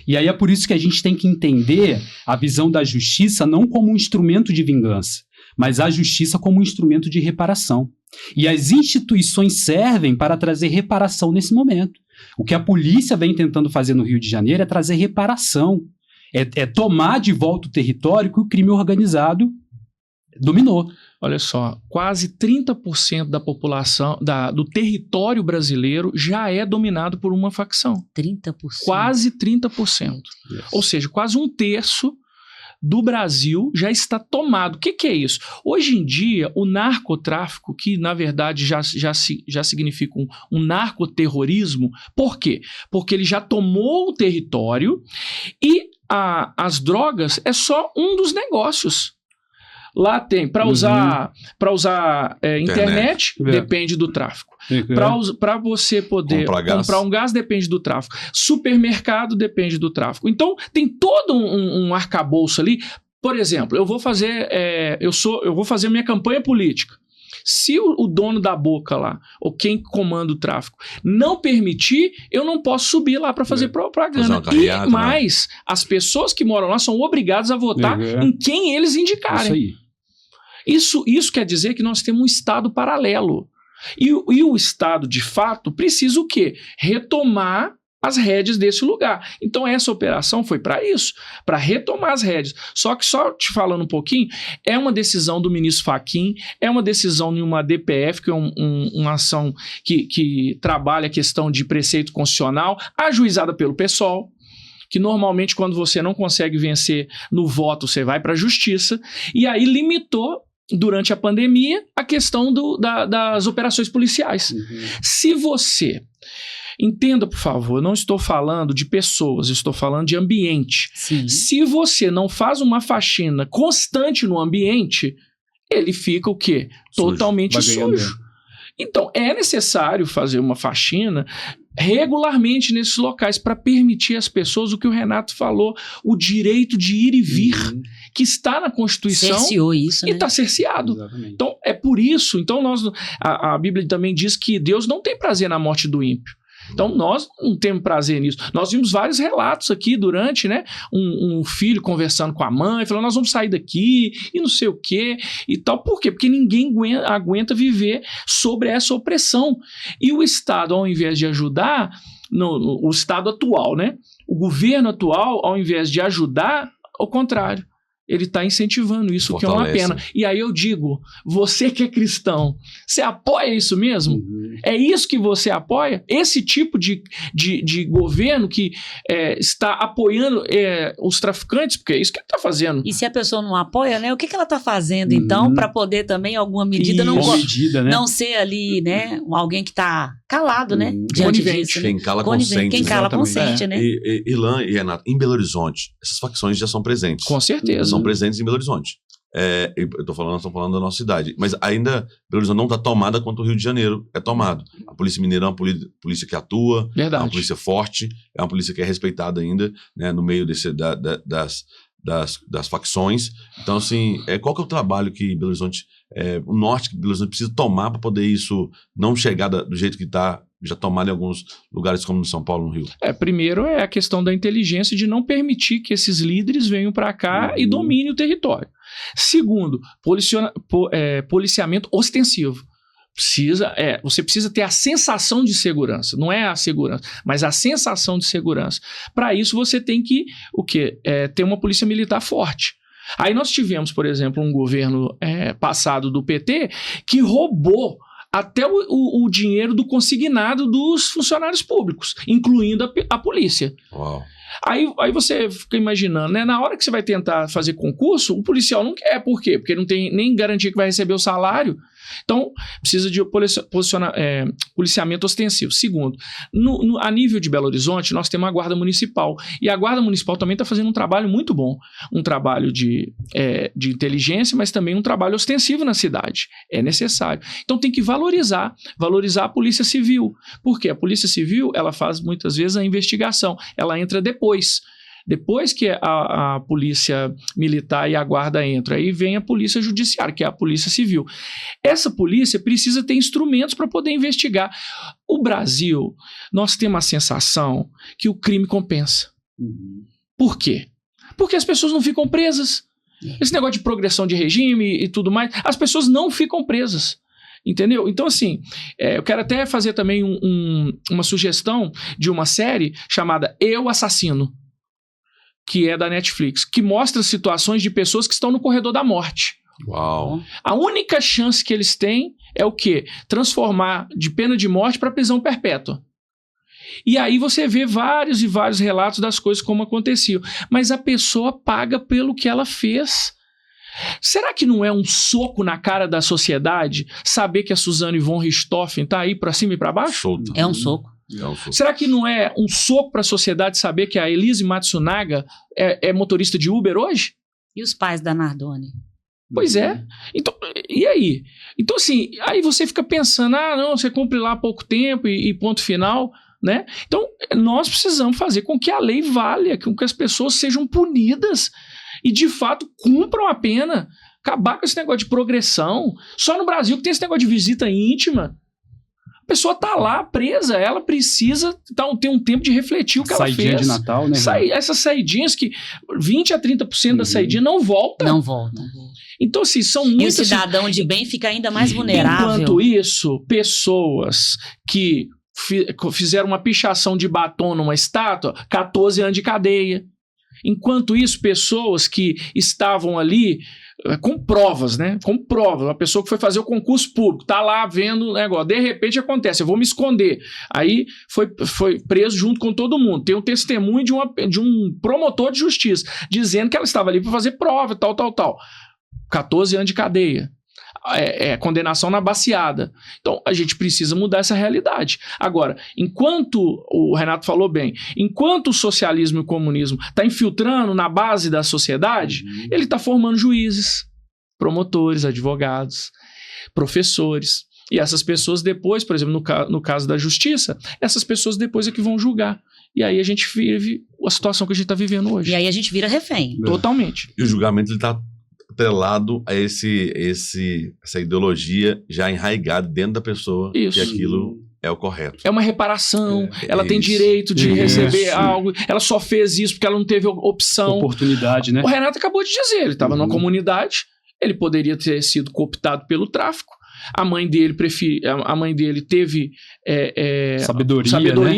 E aí é por isso que a gente tem que entender a visão da justiça não como um instrumento de vingança, mas a justiça como um instrumento de reparação. E as instituições servem para trazer reparação nesse momento. O que a polícia vem tentando fazer no Rio de Janeiro é trazer reparação. É tomar de volta o território que o crime organizado dominou. Olha só, quase 30% da população, do território brasileiro já é dominado por uma facção. 30%? Quase 30%. Yes. Ou seja, quase um terço do Brasil já está tomado. O que é isso? Hoje em dia, o narcotráfico, que na verdade já significa um narcoterrorismo, por quê? Porque ele já tomou o território e as drogas é só um dos negócios. Lá tem, para usar internet, depende do tráfico. Para você poder comprar um gás, depende do tráfico. Supermercado, depende do tráfico. Então, tem todo um arcabouço ali. Por exemplo, eu vou fazer minha campanha política. Se o dono da boca lá, ou quem comanda o tráfico, não permitir, eu não posso subir lá para fazer propaganda. E mais, as pessoas que moram lá são obrigadas a votar em quem eles indicarem. Isso quer dizer que nós temos um Estado paralelo. E o Estado, de fato, precisa o quê? Retomar as rédeas desse lugar. Então essa operação foi para isso, para retomar as rédeas. Só que, só te falando um pouquinho, é uma decisão do ministro Fachin, é uma decisão de uma DPF, que é uma ação que trabalha a questão de preceito constitucional, ajuizada pelo PSOL, que normalmente quando você não consegue vencer no voto, você vai para a justiça, e aí limitou durante a pandemia a questão das operações policiais. Se você... Entenda, por favor, eu não estou falando de pessoas, eu estou falando de ambiente. Sim. Se você não faz uma faxina constante no ambiente, ele fica o quê? Totalmente sujo. Então, é necessário fazer uma faxina regularmente nesses locais para permitir às pessoas o que o Renato falou, o direito de ir e vir, que está na Constituição. Cerceou isso, né? E está cerceado. Exatamente. Então, é por isso. Então, a Bíblia também diz que Deus não tem prazer na morte do ímpio. Então, nós não temos prazer nisso. Nós vimos vários relatos aqui durante, né? Um filho conversando com a mãe, falando, nós vamos sair daqui e não sei o quê e tal. Por quê? Porque ninguém aguenta viver sobre essa opressão. E o Estado, ao invés de ajudar, o Estado atual, né? O governo atual, ao invés de ajudar, ao contrário. Ele está incentivando isso, o que é uma pena. E aí eu digo, você que é cristão, você apoia isso mesmo? É isso que você apoia? Esse tipo de governo que está apoiando os traficantes? Porque é isso que ele está fazendo. E se a pessoa não apoia, né? O que ela está fazendo, então, para poder também, em alguma medida, não ser ali, né? Alguém que está calado, né? Diante disso, né? Quem cala consente. Quem cala consente, né? Ilan e Renato, em Belo Horizonte, essas facções já são presentes. Com certeza. São presentes em Belo Horizonte. Nós estamos falando da nossa cidade. Mas ainda Belo Horizonte não está tomada quanto o Rio de Janeiro é tomado. A Polícia Mineira é uma polícia que atua, é uma polícia forte, é uma polícia que é respeitada ainda, né, no meio das facções. Então, assim, qual que é o trabalho que Belo Horizonte, o norte que Belo Horizonte precisa tomar para poder isso não chegar do jeito que está, já tomado em alguns lugares como no São Paulo, no Rio? Primeiro é a questão da inteligência de não permitir que esses líderes venham para cá e dominem o território. Segundo, policiamento ostensivo. Você precisa ter a sensação de segurança, não é a segurança, mas a sensação de segurança. Para isso você tem que ter uma polícia militar forte. Aí nós tivemos, por exemplo, um governo passado do PT que roubou até o dinheiro do consignado dos funcionários públicos, incluindo a polícia. Uau. Aí você fica imaginando, né? Na hora que você vai tentar fazer concurso, o policial não quer. Por quê? Porque não tem nem garantia que vai receber o salário. Então, precisa de policiamento ostensivo. Segundo, a nível de Belo Horizonte, nós temos a Guarda Municipal. E a Guarda Municipal também está fazendo um trabalho muito bom. Um trabalho de inteligência, mas também um trabalho ostensivo na cidade. É necessário. Então, tem que valorizar a Polícia Civil. Por quê? A Polícia Civil, ela faz muitas vezes a investigação. Ela entra depois. Depois que a polícia militar e a guarda entram, aí vem a polícia judiciária, que é a polícia civil. Essa polícia precisa ter instrumentos para poder investigar. O Brasil, nós temos a sensação que o crime compensa. Por quê? Porque as pessoas não ficam presas. Esse negócio de progressão de regime e tudo mais, as pessoas não ficam presas. Entendeu? Então, assim, eu quero até fazer também uma sugestão de uma série chamada Eu, Assassino, que é da Netflix, que mostra situações de pessoas que estão no corredor da morte. Uau! A única chance que eles têm é o quê? Transformar de pena de morte para prisão perpétua. E aí você vê vários e vários relatos das coisas como aconteciam. Mas a pessoa paga pelo que ela fez. Será que não é um soco na cara da sociedade saber que a Suzane von Richthofen está aí para cima e para baixo? Solta. É um soco. Será que não é um soco para a sociedade saber que a Elise Matsunaga é motorista de Uber hoje? E os pais da Nardoni? Pois é. Então, e aí? Então, assim, aí você fica pensando, não, você cumpre lá há pouco tempo e ponto final, né? Então, nós precisamos fazer com que a lei valha, com que as pessoas sejam punidas e, de fato, cumpram a pena. Acabar com esse negócio de progressão. Só no Brasil que tem esse negócio de visita íntima. A pessoa tá lá presa, ela precisa ter um tempo de refletir o que ela fez. Saidinha de Natal, né? Essas saidinhas que 20 a 30% da saidinha não volta. Não volta. Então, assim, são muitas... E o cidadão de bem fica ainda mais vulnerável. Enquanto isso, pessoas que fizeram uma pichação de batom numa estátua, 14 anos de cadeia. Enquanto isso, pessoas que estavam ali... com provas, né? Com provas. Uma pessoa que foi fazer o concurso público, tá lá vendo o negócio. De repente acontece, eu vou me esconder. Aí foi preso junto com todo mundo. Tem um testemunho de um promotor de justiça dizendo que ela estava ali para fazer prova, tal. 14 anos de cadeia. Condenação na baciada. Então, a gente precisa mudar essa realidade. Agora, enquanto, o Renato falou bem, enquanto o socialismo e o comunismo está infiltrando na base da sociedade, ele está formando juízes, promotores, advogados, professores. E essas pessoas depois, por exemplo, no caso da justiça, essas pessoas depois é que vão julgar. E aí a gente vive a situação que a gente está vivendo hoje. E aí a gente vira refém. Totalmente. E o julgamento está atrelado a essa ideologia já enraigada dentro da pessoa, isso. Que aquilo é o correto. É uma reparação, ela tem direito de receber algo, ela só fez isso porque ela não teve opção. Oportunidade, né? O Renato acabou de dizer, ele estava numa comunidade, ele poderia ter sido cooptado pelo tráfico, a mãe dele teve sabedoria, né?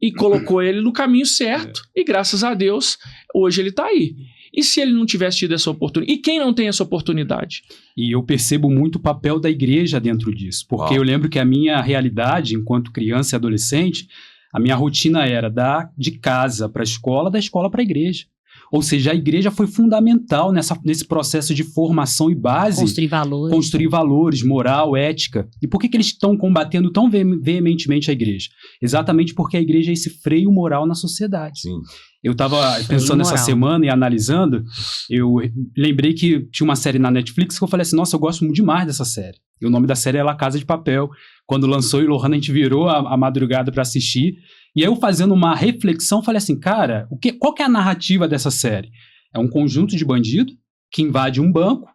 E colocou ele no caminho certo, e graças a Deus, hoje ele está aí. E se ele não tivesse tido essa oportunidade? E quem não tem essa oportunidade? E eu percebo muito o papel da igreja dentro disso. Porque eu lembro que a minha realidade, enquanto criança e adolescente, a minha rotina era de casa para a escola, da escola para a igreja. Ou seja, a igreja foi fundamental nesse processo de formação e base. Construir valores, moral, ética. E por que eles estão combatendo tão veementemente a igreja? Exatamente porque a igreja é esse freio moral na sociedade. Sim. Eu estava pensando essa semana e analisando, eu lembrei que tinha uma série na Netflix que eu falei assim, nossa, eu gosto muito demais dessa série. E o nome da série é La Casa de Papel. Quando lançou, e Lohana, a gente virou a madrugada para assistir. E aí eu fazendo uma reflexão, falei assim, cara, qual que é a narrativa dessa série? É um conjunto de bandido que invade um banco,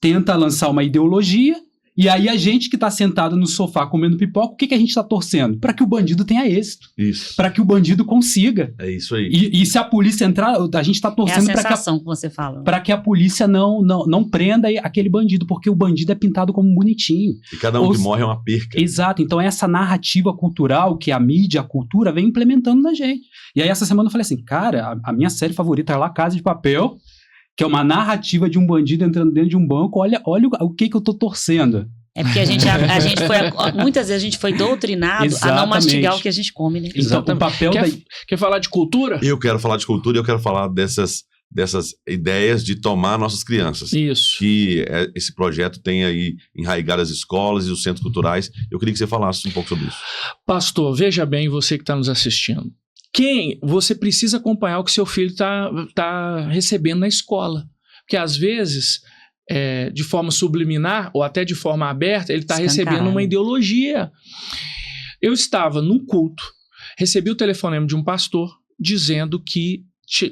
tenta lançar uma ideologia, e aí a gente que está sentado no sofá comendo pipoca, o que a gente está torcendo? Para que o bandido tenha êxito. Isso. Para que o bandido consiga. É isso aí. E se a polícia entrar, a gente está torcendo para que a polícia não prenda aquele bandido, porque o bandido é pintado como bonitinho. E cada um que morre é uma perca. Exato. Então essa narrativa cultural que a mídia, a cultura vem implementando na gente. E aí essa semana eu falei assim, cara, a minha série favorita é La Casa de Papel, que é uma narrativa de um bandido entrando dentro de um banco, olha o que eu tô torcendo. É porque muitas vezes a gente foi doutrinado a não mastigar o que a gente come, né? Então, o papel quer falar de cultura? Eu quero falar de cultura e eu quero falar dessas dessas ideias de tomar nossas crianças. Isso. Que esse projeto tem aí enraigado as escolas e os centros culturais. Eu queria que você falasse um pouco sobre isso. Pastor, veja bem, você que está nos assistindo. Você precisa acompanhar o que seu filho está recebendo na escola. Porque às vezes, de forma subliminar ou até de forma aberta, ele está recebendo uma ideologia. Eu estava num culto, recebi o telefonema de um pastor dizendo que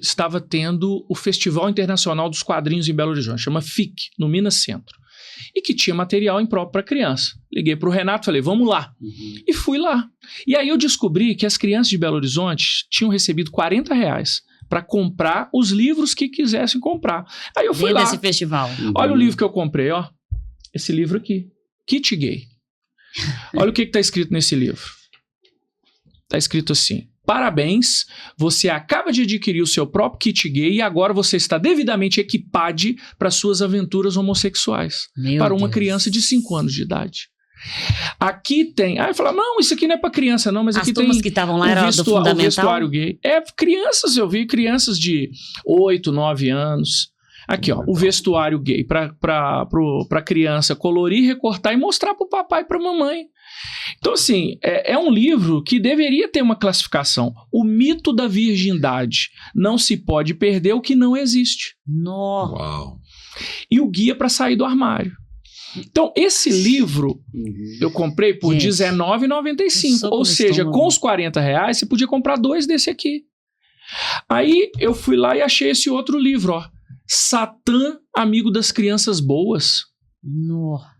estava tendo o Festival Internacional dos Quadrinhos em Belo Horizonte, chama FIC, no Minas Centro, e que tinha material impróprio para criança. Liguei para o Renato, falei, vamos lá. E fui lá. E aí eu descobri que as crianças de Belo Horizonte tinham recebido R$40 para comprar os livros que quisessem comprar. Aí eu fui lá. Desse festival. Olha o livro que eu comprei, ó. Esse livro aqui, Kit Gay. Olha o que está escrito nesse livro. Está escrito assim: parabéns, você acaba de adquirir o seu próprio kit gay e agora você está devidamente equipado para suas aventuras homossexuais. Para uma criança de 5 anos de idade. Aqui tem... Aí eu falo, não, isso aqui não é para criança não, mas aqui tem... As turmas que estavam lá eram do fundamental? O vestuário gay. Crianças, eu vi crianças de 8, 9 anos. Aqui, ó, o vestuário gay para criança colorir, recortar e mostrar para o papai e para a mamãe. Então, assim, é um livro que deveria ter uma classificação. O mito da virgindade. Não se pode perder o que não existe. Nossa. Uau. E o guia para sair do armário. Então, esse livro eu comprei por R$19,95. Ou seja, com os R$40, você podia comprar 2 desse aqui. Aí eu fui lá e achei esse outro livro, ó. Satã, Amigo das Crianças Boas. Nossa.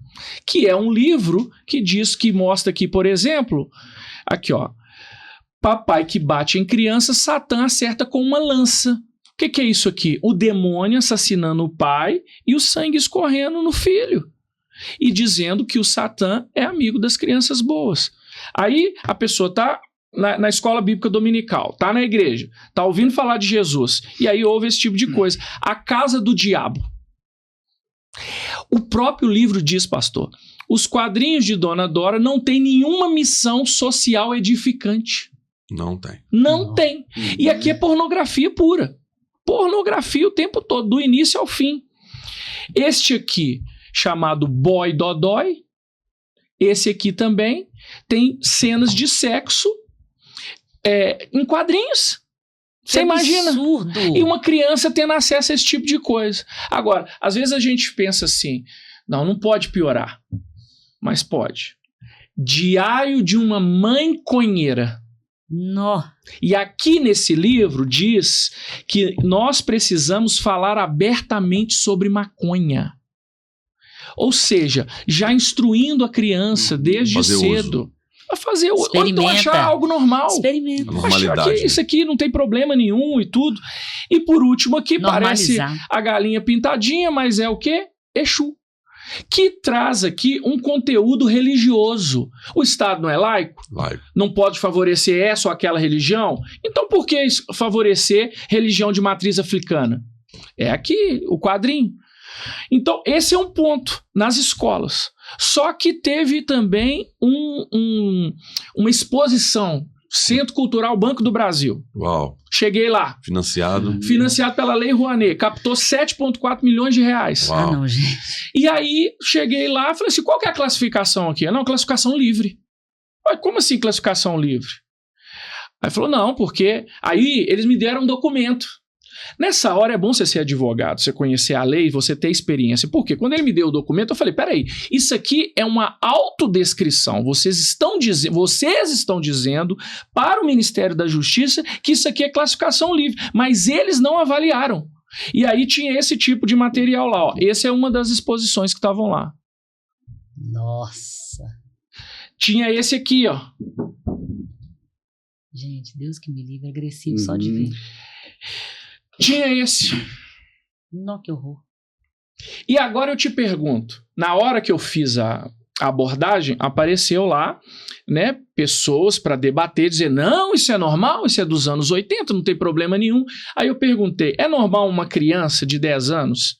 Que é um livro que mostra aqui, por exemplo, aqui ó, papai que bate em criança, Satã acerta com uma lança. O que é isso aqui? O demônio assassinando o pai e o sangue escorrendo no filho. E dizendo que o Satã é amigo das crianças boas. Aí a pessoa tá na escola bíblica dominical, tá na igreja, tá ouvindo falar de Jesus, e aí ouve esse tipo de coisa. A casa do diabo. O próprio livro diz, pastor, os quadrinhos de Dona Dora não têm nenhuma missão social edificante. Não tem. Não tem. E aqui é pornografia pura. Pornografia o tempo todo, do início ao fim. Este aqui, chamado Boy Dodói, esse aqui também tem cenas de sexo em quadrinhos. Você imagina? Absurdo. E uma criança tendo acesso a esse tipo de coisa. Agora, às vezes a gente pensa assim, não pode piorar. Mas pode. Diário de uma mãe conheira. Nó. E aqui nesse livro diz que nós precisamos falar abertamente sobre maconha. Ou seja, já instruindo a criança desde cedo. A fazer, ou então achar algo normal. Experimenta. Normalidade. Achar que isso aqui não tem problema nenhum e tudo. E por último aqui, parece a galinha pintadinha, mas é o quê? Exu. Que traz aqui um conteúdo religioso. O Estado não é laico? Laico. Não pode favorecer essa ou aquela religião? Então por que favorecer religião de matriz africana? É aqui o quadrinho. Então, esse é um ponto nas escolas. Só que teve também uma exposição, Centro Cultural Banco do Brasil. Uau. Cheguei lá. Financiado pela Lei Rouanet. Captou 7,4 milhões de reais. Uau. Não, gente. E aí, cheguei lá e falei assim, qual que é a classificação aqui? Não, classificação livre. Mas como assim classificação livre? Aí falou, não, porque... Aí, eles me deram um documento. Nessa hora é bom você ser advogado, você conhecer a lei, você ter experiência. Por quê? Quando ele me deu o documento, eu falei, peraí, isso aqui é uma autodescrição. Vocês estão dizendo para o Ministério da Justiça que isso aqui é classificação livre, mas eles não avaliaram. E aí tinha esse tipo de material lá. Ó. Essa é uma das exposições que estavam lá. Nossa. Tinha esse aqui, ó. Gente, Deus que me livre, agressivo só de ver. Tinha esse. Não, que horror. E agora eu te pergunto, na hora que eu fiz a abordagem, apareceu lá, né, pessoas para debater, dizer, não, isso é normal, isso é dos anos 80, não tem problema nenhum. Aí eu perguntei, é normal uma criança de 10 anos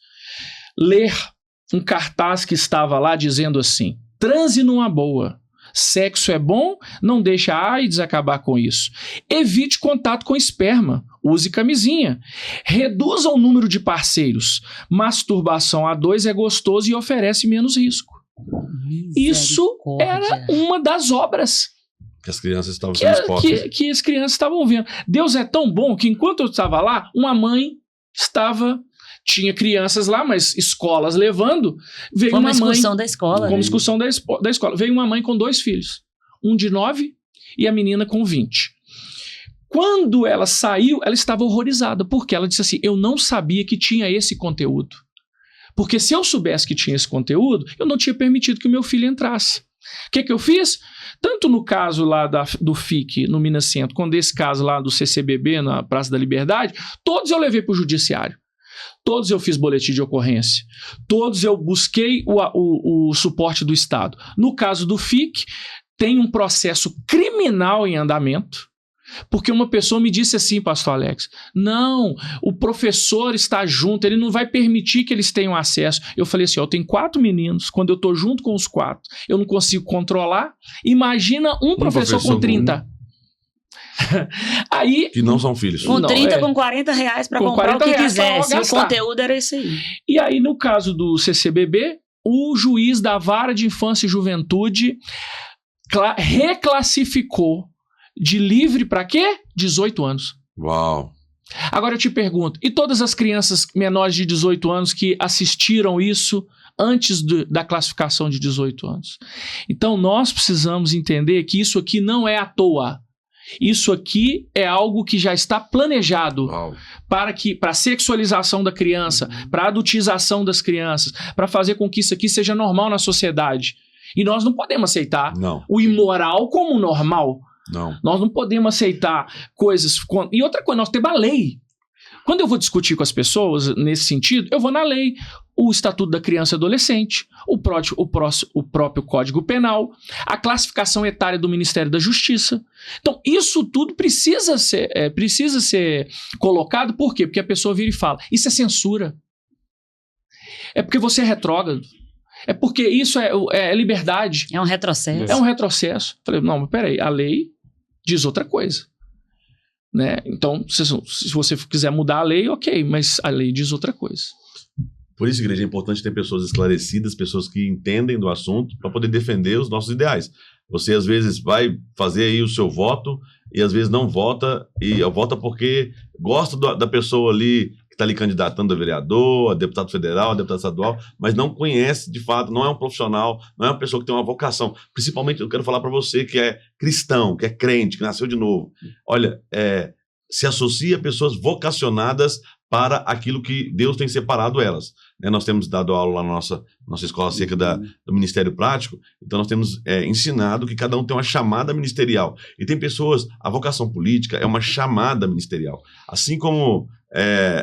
ler um cartaz que estava lá dizendo assim, transe numa boa, Sexo é bom, não deixe a AIDS acabar com isso. Evite contato com esperma, use camisinha. Reduza o número de parceiros. Masturbação a dois é gostoso e oferece menos risco. Isso era uma das obras que as crianças estavam sendo expostas. Que as crianças estavam vendo. Deus é tão bom que enquanto eu estava lá, uma mãe tinha crianças lá, mas escolas levando, veio uma mãe... Foi uma excursão da escola. Uma excursão da escola. Veio uma mãe com 2 filhos. Um de 9 e a menina com 20. Quando ela saiu, ela estava horrorizada, porque ela disse assim, eu não sabia que tinha esse conteúdo. Porque se eu soubesse que tinha esse conteúdo, eu não tinha permitido que o meu filho entrasse. O que eu fiz? Tanto no caso lá do FIC, no Minas Centro, quanto desse caso lá do CCBB, na Praça da Liberdade, todos eu levei para o judiciário. Todos eu fiz boletim de ocorrência. Todos eu busquei o suporte do Estado. No caso do FIC, tem um processo criminal em andamento, porque uma pessoa me disse assim, pastor Alex, não, o professor está junto, ele não vai permitir que eles tenham acesso. Eu falei assim, eu tenho 4 meninos, quando eu estou junto com os 4, eu não consigo controlar. Imagina um professor com 30. Aí, que não são filhos. Com 30, com R$40 para comprar o que quisesse. O conteúdo era esse aí. E aí, no caso do CCBB, o juiz da Vara de Infância e Juventude reclassificou de livre para quê? 18 anos. Uau! Agora eu te pergunto, e todas as crianças menores de 18 anos que assistiram isso antes da classificação de 18 anos? Então nós precisamos entender que isso aqui não é à toa. Isso aqui é algo que já está planejado para a sexualização da criança, para a adultização das crianças, para fazer com que isso aqui seja normal na sociedade. E nós não podemos aceitar o imoral como normal. Não. Nós não podemos aceitar coisas... E outra coisa, nós temos a lei. Quando eu vou discutir com as pessoas nesse sentido, eu vou na lei. O Estatuto da Criança e Adolescente, o próprio Código Penal, a classificação etária do Ministério da Justiça. Então, isso tudo precisa ser colocado. Por quê? Porque a pessoa vira e fala, isso é censura. É porque você é retrógrado. É porque isso é liberdade. É um retrocesso. É um retrocesso. Falei, não, mas peraí, a lei diz outra coisa. Né? Então, se você quiser mudar a lei, ok, mas a lei diz outra coisa. Por isso, igreja, é importante ter pessoas esclarecidas, pessoas que entendem do assunto, para poder defender os nossos ideais. Você, às vezes, vai fazer aí o seu voto e, às vezes, não vota, e vota porque gosta da pessoa ali que está ali candidatando a vereador, a deputado federal, a deputado estadual, mas não conhece, de fato, não é um profissional, não é uma pessoa que tem uma vocação. Principalmente, eu quero falar para você que é cristão, que é crente, que nasceu de novo. Olha, se associa a pessoas vocacionadas para aquilo que Deus tem separado elas. Nós temos dado aula lá na nossa escola acerca do Ministério Prático, então nós temos ensinado que cada um tem uma chamada ministerial. E tem pessoas, a vocação política é uma chamada ministerial. Assim como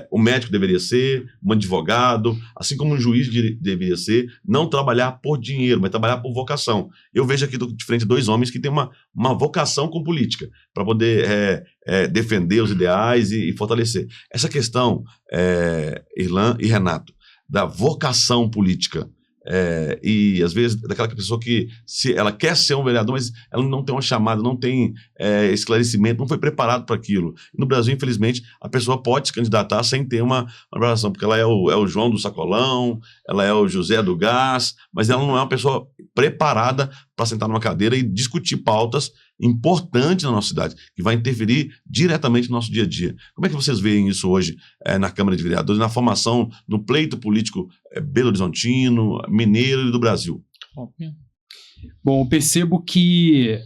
o médico deveria ser, um advogado, assim como um juiz deveria ser, não trabalhar por dinheiro, mas trabalhar por vocação. Eu vejo aqui de frente 2 homens que têm uma vocação com política, para poder defender os ideais e fortalecer. Essa questão, Irlan e Renato, da vocação política, e às vezes daquela pessoa que ela quer ser um vereador, mas ela não tem uma chamada, não tem esclarecimento, não foi preparado para aquilo. No Brasil, infelizmente, a pessoa pode se candidatar sem ter uma preparação, porque ela é o João do Sacolão, ela é o José do Gás, mas ela não é uma pessoa preparada para sentar numa cadeira e discutir pautas importantes na nossa cidade, que vai interferir diretamente no nosso dia a dia. Como é que vocês veem isso hoje na Câmara de Vereadores, na formação, no pleito político Belo Horizontino, mineiro e do Brasil? Bom, eu percebo que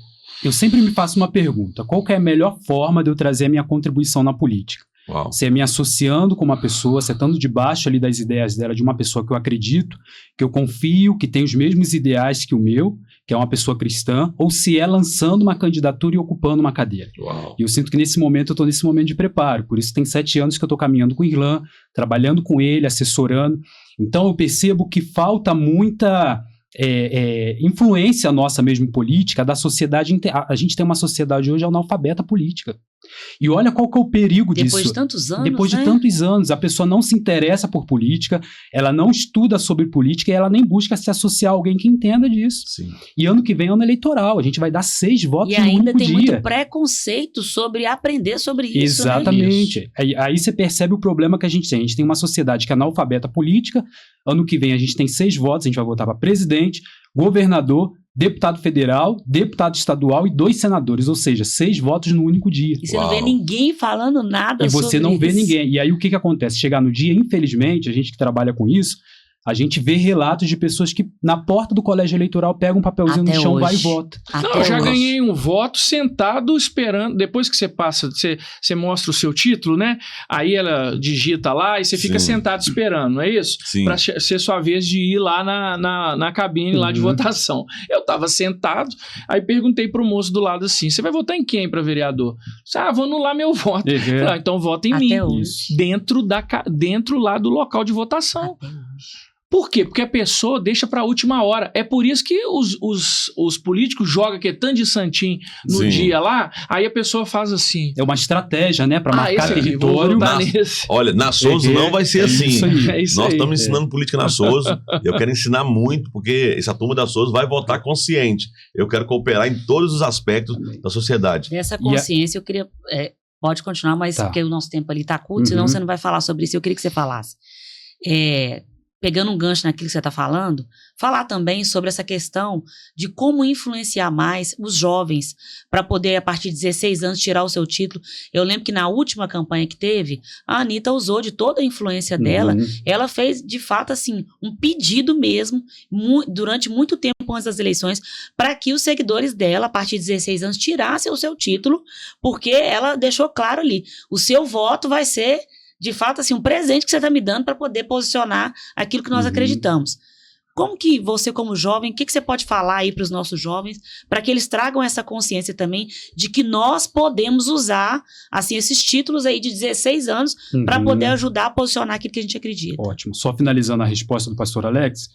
eu sempre me faço uma pergunta: qual que é a melhor forma de eu trazer a minha contribuição na política? Uau. Se é me associando com uma pessoa, se é estando debaixo ali das ideias dela, de uma pessoa que eu acredito, que eu confio, que tem os mesmos ideais que o meu, que é uma pessoa cristã, ou se é lançando uma candidatura e ocupando uma cadeira. Uau. E eu sinto que nesse momento eu estou nesse momento de preparo, por isso tem 7 anos que eu estou caminhando com o Irlan, trabalhando com ele, assessorando. Então eu percebo que falta muita influência nossa mesmo política, da sociedade. A gente tem uma sociedade hoje analfabeta política. E olha qual que é o perigo disso. Depois de tantos anos, Depois de tantos anos, a pessoa não se interessa por política, ela não estuda sobre política e ela nem busca se associar a alguém que entenda disso. Sim. E ano que vem é ano eleitoral, a gente vai dar 6 votos no único dia. E ainda tem muito preconceito sobre aprender sobre isso. Exatamente. Né? Aí você percebe o problema que a gente tem. A gente tem uma sociedade que é analfabeta política, ano que vem a gente tem 6 votos, a gente vai votar para presidente, governador, deputado federal, deputado estadual e 2 senadores, ou seja, 6 votos no único dia. E você não vê ninguém falando nada sobre isso. E você não vê ninguém. E aí o que acontece? Chegar no dia, infelizmente, a gente que trabalha com isso, a gente vê relatos de pessoas que na porta do colégio eleitoral pegam um papelzinho no chão, vai e vota. Não, eu já ganhei um voto sentado esperando, depois que você passa, você mostra o seu título, né? Aí ela digita lá e você fica sentado esperando, não é isso? Para ser sua vez de ir lá na cabine lá de votação. Eu tava sentado, aí perguntei pro moço do lado assim, você vai votar em quem para vereador? Vou anular meu voto. Falei, então vota em mim. Dentro lá do local de votação. Por quê? Porque a pessoa deixa para a última hora. É por isso que os políticos jogam que é tanto de santinho no dia lá, aí a pessoa faz assim. É uma estratégia, né? Para marcar território. Olha, na Souza não vai ser assim. Nós estamos ensinando política na Souza. Eu quero ensinar muito, porque essa turma da Souza vai votar consciente. Eu quero cooperar em todos os aspectos da sociedade. Dessa consciência, eu queria... pode continuar, mas porque o nosso tempo ali está curto, senão você não vai falar sobre isso. Eu queria que você falasse. Pegando um gancho naquilo que você está falando, falar também sobre essa questão de como influenciar mais os jovens para poder, a partir de 16 anos, tirar o seu título. Eu lembro que na última campanha que teve, a Anitta usou de toda a influência dela, ela fez, de fato, assim, um pedido mesmo, durante muito tempo antes das eleições, para que os seguidores dela, a partir de 16 anos, tirassem o seu título, porque ela deixou claro ali, o seu voto vai ser... de fato, assim, um presente que você está me dando para poder posicionar aquilo que nós acreditamos. Como que você, como jovem, o que você pode falar aí para os nossos jovens, para que eles tragam essa consciência também de que nós podemos usar, assim, esses títulos aí de 16 anos para poder ajudar a posicionar aquilo que a gente acredita? Ótimo. Só finalizando a resposta do pastor Alex,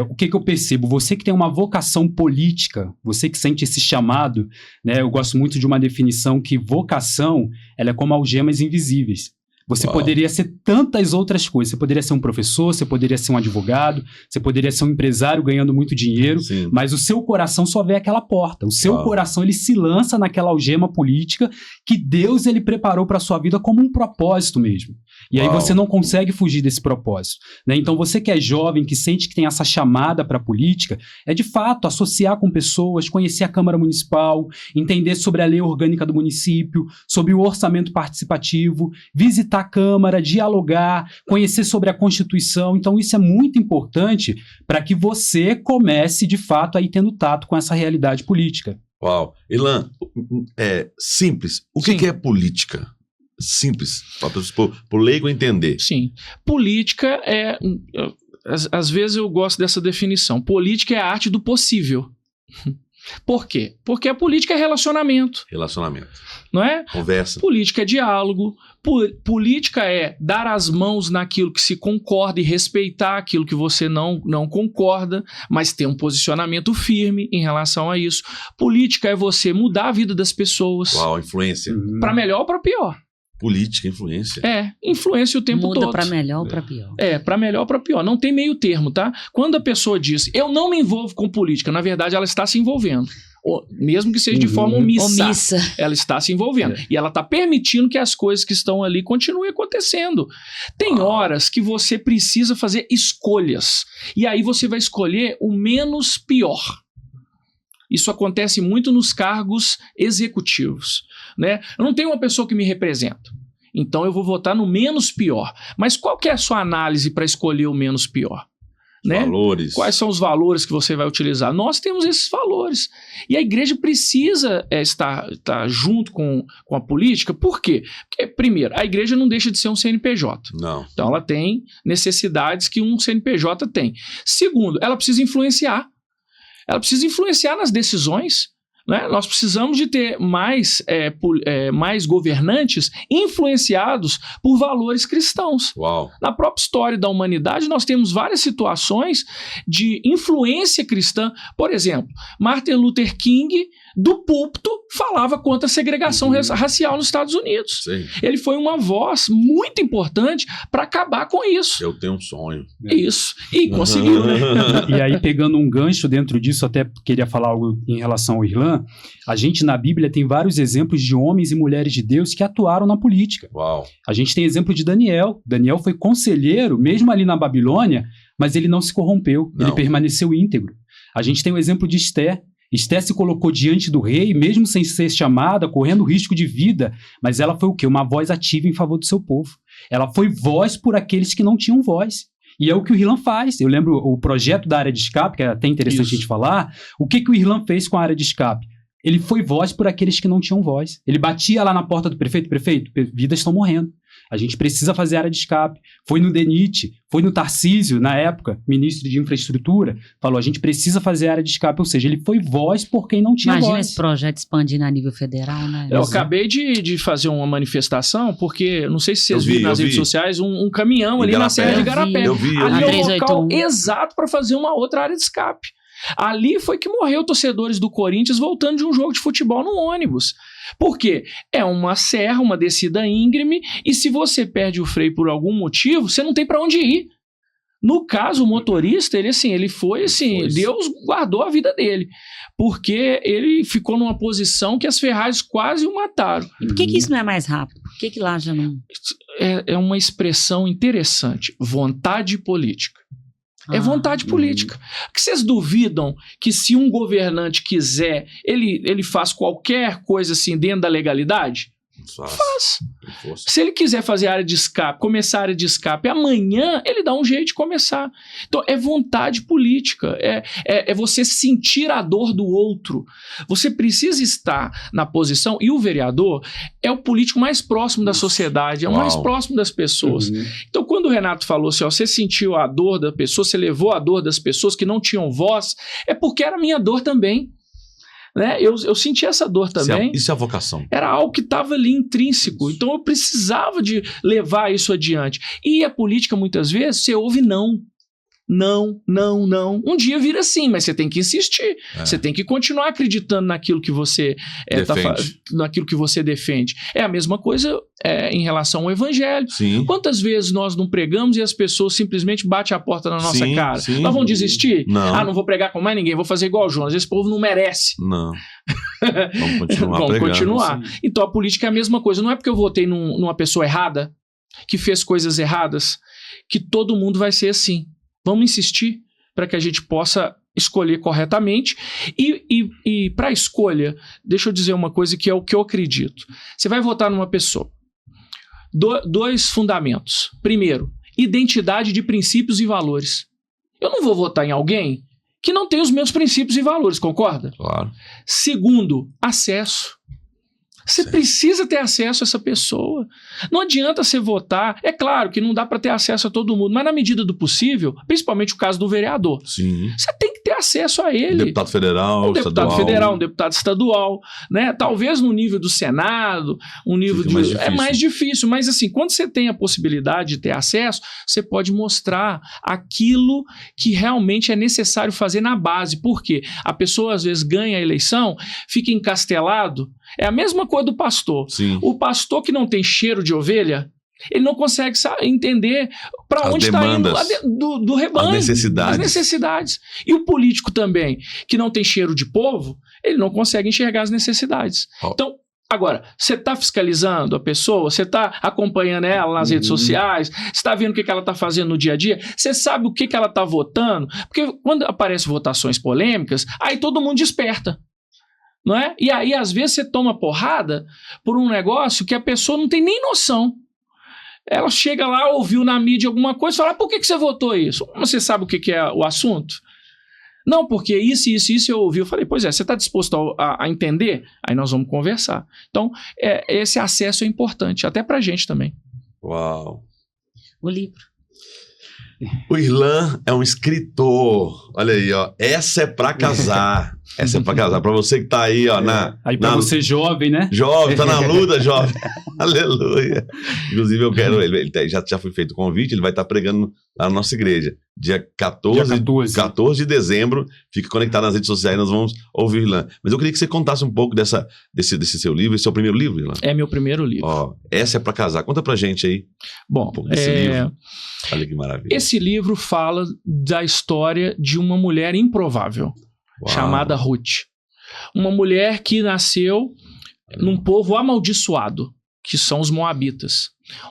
o que eu percebo? Você que tem uma vocação política, você que sente esse chamado, né? Eu gosto muito de uma definição que vocação, ela é como algemas invisíveis. Você poderia ser tantas outras coisas. Você poderia ser um professor, você poderia ser um advogado, você poderia ser um empresário ganhando muito dinheiro, mas o seu coração só vê aquela porta. O seu coração, ele se lança naquela algema política que Deus, ele preparou para a sua vida como um propósito mesmo. E aí você não consegue fugir desse propósito, né? Então você que é jovem, que sente que tem essa chamada para a política, é de fato associar com pessoas, conhecer a Câmara Municipal, entender sobre a lei orgânica do município, sobre o orçamento participativo, visitar a Câmara, dialogar, conhecer sobre a Constituição. Então isso é muito importante para que você comece de fato a ir tendo tato com essa realidade política. Uau. Ilan, simples. O que é política? Simples, para o leigo entender. Sim. Política às vezes eu gosto dessa definição. Política é a arte do possível. Por quê? Porque a política é relacionamento. Relacionamento. Não é? Conversa. Política é diálogo. Política é dar as mãos naquilo que se concorda e respeitar aquilo que você não concorda, mas ter um posicionamento firme em relação a isso. Política é você mudar a vida das pessoas. Uau, influência. Para melhor ou para pior. Política, influência. Influência o tempo todo. Muda para melhor ou para pior. Para melhor ou para pior. Não tem meio termo, tá? Quando a pessoa diz, eu não me envolvo com política, na verdade ela está se envolvendo. Mesmo que seja de forma omissa. Ela está se envolvendo. E ela está permitindo que as coisas que estão ali continuem acontecendo. Tem horas que você precisa fazer escolhas. E aí você vai escolher o menos pior. Isso acontece muito nos cargos executivos, né? Eu não tenho uma pessoa que me representa, então eu vou votar no menos pior. Mas qual que é a sua análise para escolher o menos pior? Né? Valores. Quais são os valores que você vai utilizar? Nós temos esses valores. E a igreja precisa estar junto com a política. Por quê? Porque, primeiro, a igreja não deixa de ser um CNPJ. Não. Então ela tem necessidades que um CNPJ tem. Segundo, ela precisa influenciar. Ela precisa influenciar nas decisões. Né? Nós precisamos de ter mais governantes influenciados por valores cristãos. Uau. Na própria história da humanidade, nós temos várias situações de influência cristã. Por exemplo, Martin Luther King, do púlpito, falava contra a segregação racial nos Estados Unidos. Sim. Ele foi uma voz muito importante para acabar com isso. Eu tenho um sonho. Isso. E conseguiu, né? E aí, pegando um gancho dentro disso, até queria falar algo em relação ao Irlan. A gente, na Bíblia, tem vários exemplos de homens e mulheres de Deus que atuaram na política. Uau. A gente tem exemplo de Daniel. Daniel foi conselheiro, mesmo ali na Babilônia, mas ele não se corrompeu. Ele permaneceu íntegro. A gente tem o exemplo de Esté. Esté se colocou diante do rei, mesmo sem ser chamada, correndo risco de vida, mas ela foi o quê? Uma voz ativa em favor do seu povo. Ela foi voz por aqueles que não tinham voz. E é o que o Irlan faz. Eu lembro o projeto da área de escape, que é até interessante a gente falar. O que o Irlan fez com a área de escape? Ele foi voz por aqueles que não tinham voz. Ele batia lá na porta do prefeito, vidas estão morrendo. A gente precisa fazer área de escape. Foi no DENIT, foi no Tarcísio, na época, ministro de infraestrutura, falou, a gente precisa fazer área de escape, ou seja, ele foi voz por quem não tinha voz. Imagina esse projeto expandindo a nível federal, né? Eu acabei de fazer uma manifestação, porque, não sei se vocês viram nas redes sociais, um caminhão ali na Serra de Igarapé. Eu vi. Ali é o local exato para fazer uma outra área de escape. Ali foi que morreu torcedores do Corinthians voltando de um jogo de futebol no ônibus. Por quê? É uma serra, uma descida íngreme, e se você perde o freio por algum motivo, você não tem para onde ir. No caso, o motorista, ele foi assim, Deus guardou a vida dele, porque ele ficou numa posição que as ferragens quase o mataram. E por que isso não é mais rápido? Por que lá já não... É uma expressão interessante, vontade política. É vontade política. Que vocês duvidam que se um governante quiser, ele faz qualquer coisa assim dentro da legalidade? Faz. Se ele quiser fazer área de escape, começar a área de escape amanhã, ele dá um jeito de começar. Então é vontade política, é você sentir a dor do outro. Você precisa estar na posição, e o vereador é o político mais próximo da sociedade, é o mais próximo das pessoas. Então quando o Renato falou assim, ó, você sentiu a dor da pessoa, você levou a dor das pessoas que não tinham voz, é porque era a minha dor também. Né? Eu senti essa dor também. Isso é a vocação. Era algo que estava ali intrínseco. Então eu precisava de levar isso adiante. E a política, muitas vezes, você ouve não. Não. Um dia vira sim, mas você tem que insistir. Você tem que continuar acreditando naquilo que você naquilo que você defende. É a mesma coisa em relação ao evangelho. Sim. Quantas vezes nós não pregamos e as pessoas simplesmente batem a porta na nossa cara? Sim. Nós vamos desistir? Não. Não vou pregar com mais ninguém, vou fazer igual o Jonas. Esse povo não merece. Não. Vamos continuar Vamos pregando. Continuar. Sim. Então a política é a mesma coisa. Não é porque eu votei numa pessoa errada, que fez coisas erradas, que todo mundo vai ser assim. Vamos insistir para que a gente possa escolher corretamente. E para a escolha, deixa eu dizer uma coisa que é o que eu acredito. Você vai votar numa pessoa. Dois fundamentos. Primeiro, identidade de princípios e valores. Eu não vou votar em alguém que não tem os meus princípios e valores, concorda? Claro. Segundo, acesso. Você precisa ter acesso a essa pessoa. Não adianta você votar. É claro que não dá para ter acesso a todo mundo, mas na medida do possível, principalmente o caso do vereador, você tem que ter acesso a ele. Deputado federal, um deputado estadual, né? Talvez no nível do Senado, um nível é mais difícil, mas assim, quando você tem a possibilidade de ter acesso, você pode mostrar aquilo que realmente é necessário fazer na base. Por quê? A pessoa às vezes ganha a eleição, fica encastelado. É a mesma coisa do pastor. Sim. O pastor que não tem cheiro de ovelha, ele não consegue entender para onde está indo do rebanho. As necessidades. E o político também, que não tem cheiro de povo, ele não consegue enxergar as necessidades. Então, agora, você está fiscalizando a pessoa, você está acompanhando ela nas redes sociais, você está vendo o que ela está fazendo no dia a dia, você sabe o que ela está votando, porque quando aparecem votações polêmicas, aí todo mundo desperta. Não é? E aí, às vezes, você toma porrada por um negócio que a pessoa não tem nem noção. Ela chega lá, ouviu na mídia alguma coisa e fala, por que você votou isso? Você sabe o que é o assunto? Não, porque isso eu ouvi. Eu falei, pois é, você está disposto a entender? Aí nós vamos conversar. Então, esse acesso é importante, até pra gente também. Uau! O livro. O Irlan é um escritor. Olha aí, ó. Essa é pra casar. Essa é pra casar. Pra você que tá aí, ó, Aí pra você jovem, né? Jovem, tá na luta, jovem. Aleluia. Inclusive, eu quero... Já foi feito o convite, ele vai estar pregando lá na nossa igreja. Dia 14 de dezembro. Fique conectado nas redes sociais, nós vamos ouvir o Irlan. Mas eu queria que você contasse um pouco desse seu livro. Esse é o primeiro livro, Irlan? É meu primeiro livro. Ó, essa é pra casar. Conta pra gente aí. Bom, um pouco desse livro. Olha que maravilha. Esse livro fala da história de uma mulher improvável. Uau. Chamada Ruth. Uma mulher que nasceu num povo amaldiçoado, que são os moabitas.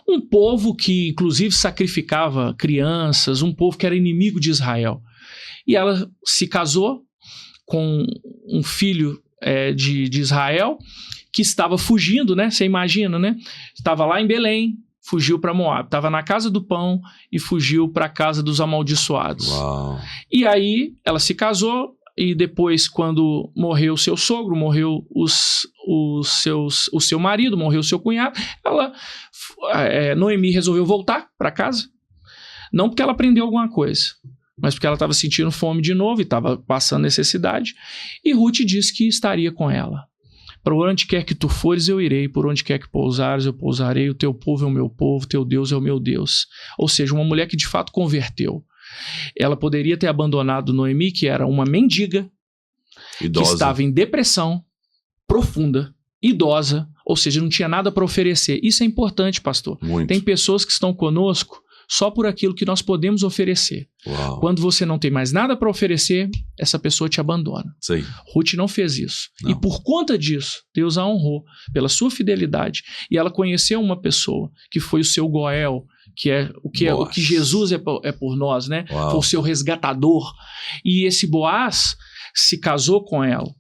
Um povo que, inclusive, sacrificava crianças, um povo que era inimigo de Israel. E ela se casou com um filho de Israel que estava fugindo, né? Você imagina, né? Estava lá em Belém, fugiu para Moab. Estava na casa do pão e fugiu para a casa dos amaldiçoados. Uau. E aí ela se casou. E depois, quando morreu o seu sogro, morreu o seu marido, morreu o seu cunhado, Noemi resolveu voltar para casa. Não porque ela aprendeu alguma coisa, mas porque ela estava sentindo fome de novo e estava passando necessidade. E Ruth disse que estaria com ela. Por onde quer que tu fores, eu irei. Por onde quer que pousares, eu pousarei. O teu povo é o meu povo, teu Deus é o meu Deus. Ou seja, uma mulher que de fato converteu. Ela poderia ter abandonado Noemi, que era uma mendiga, idosa, que estava em depressão profunda, idosa, ou seja, não tinha nada para oferecer. Isso é importante, pastor. Muito. Tem pessoas que estão conosco só por aquilo que nós podemos oferecer. Uau. Quando você não tem mais nada para oferecer, essa pessoa te abandona. Sei. Ruth não fez isso. Não. E por conta disso, Deus a honrou pela sua fidelidade. E ela conheceu uma pessoa que foi o seu Goel, que é o que Jesus é por nós, né? Uau. Foi o seu resgatador. E esse Boaz se casou com ela.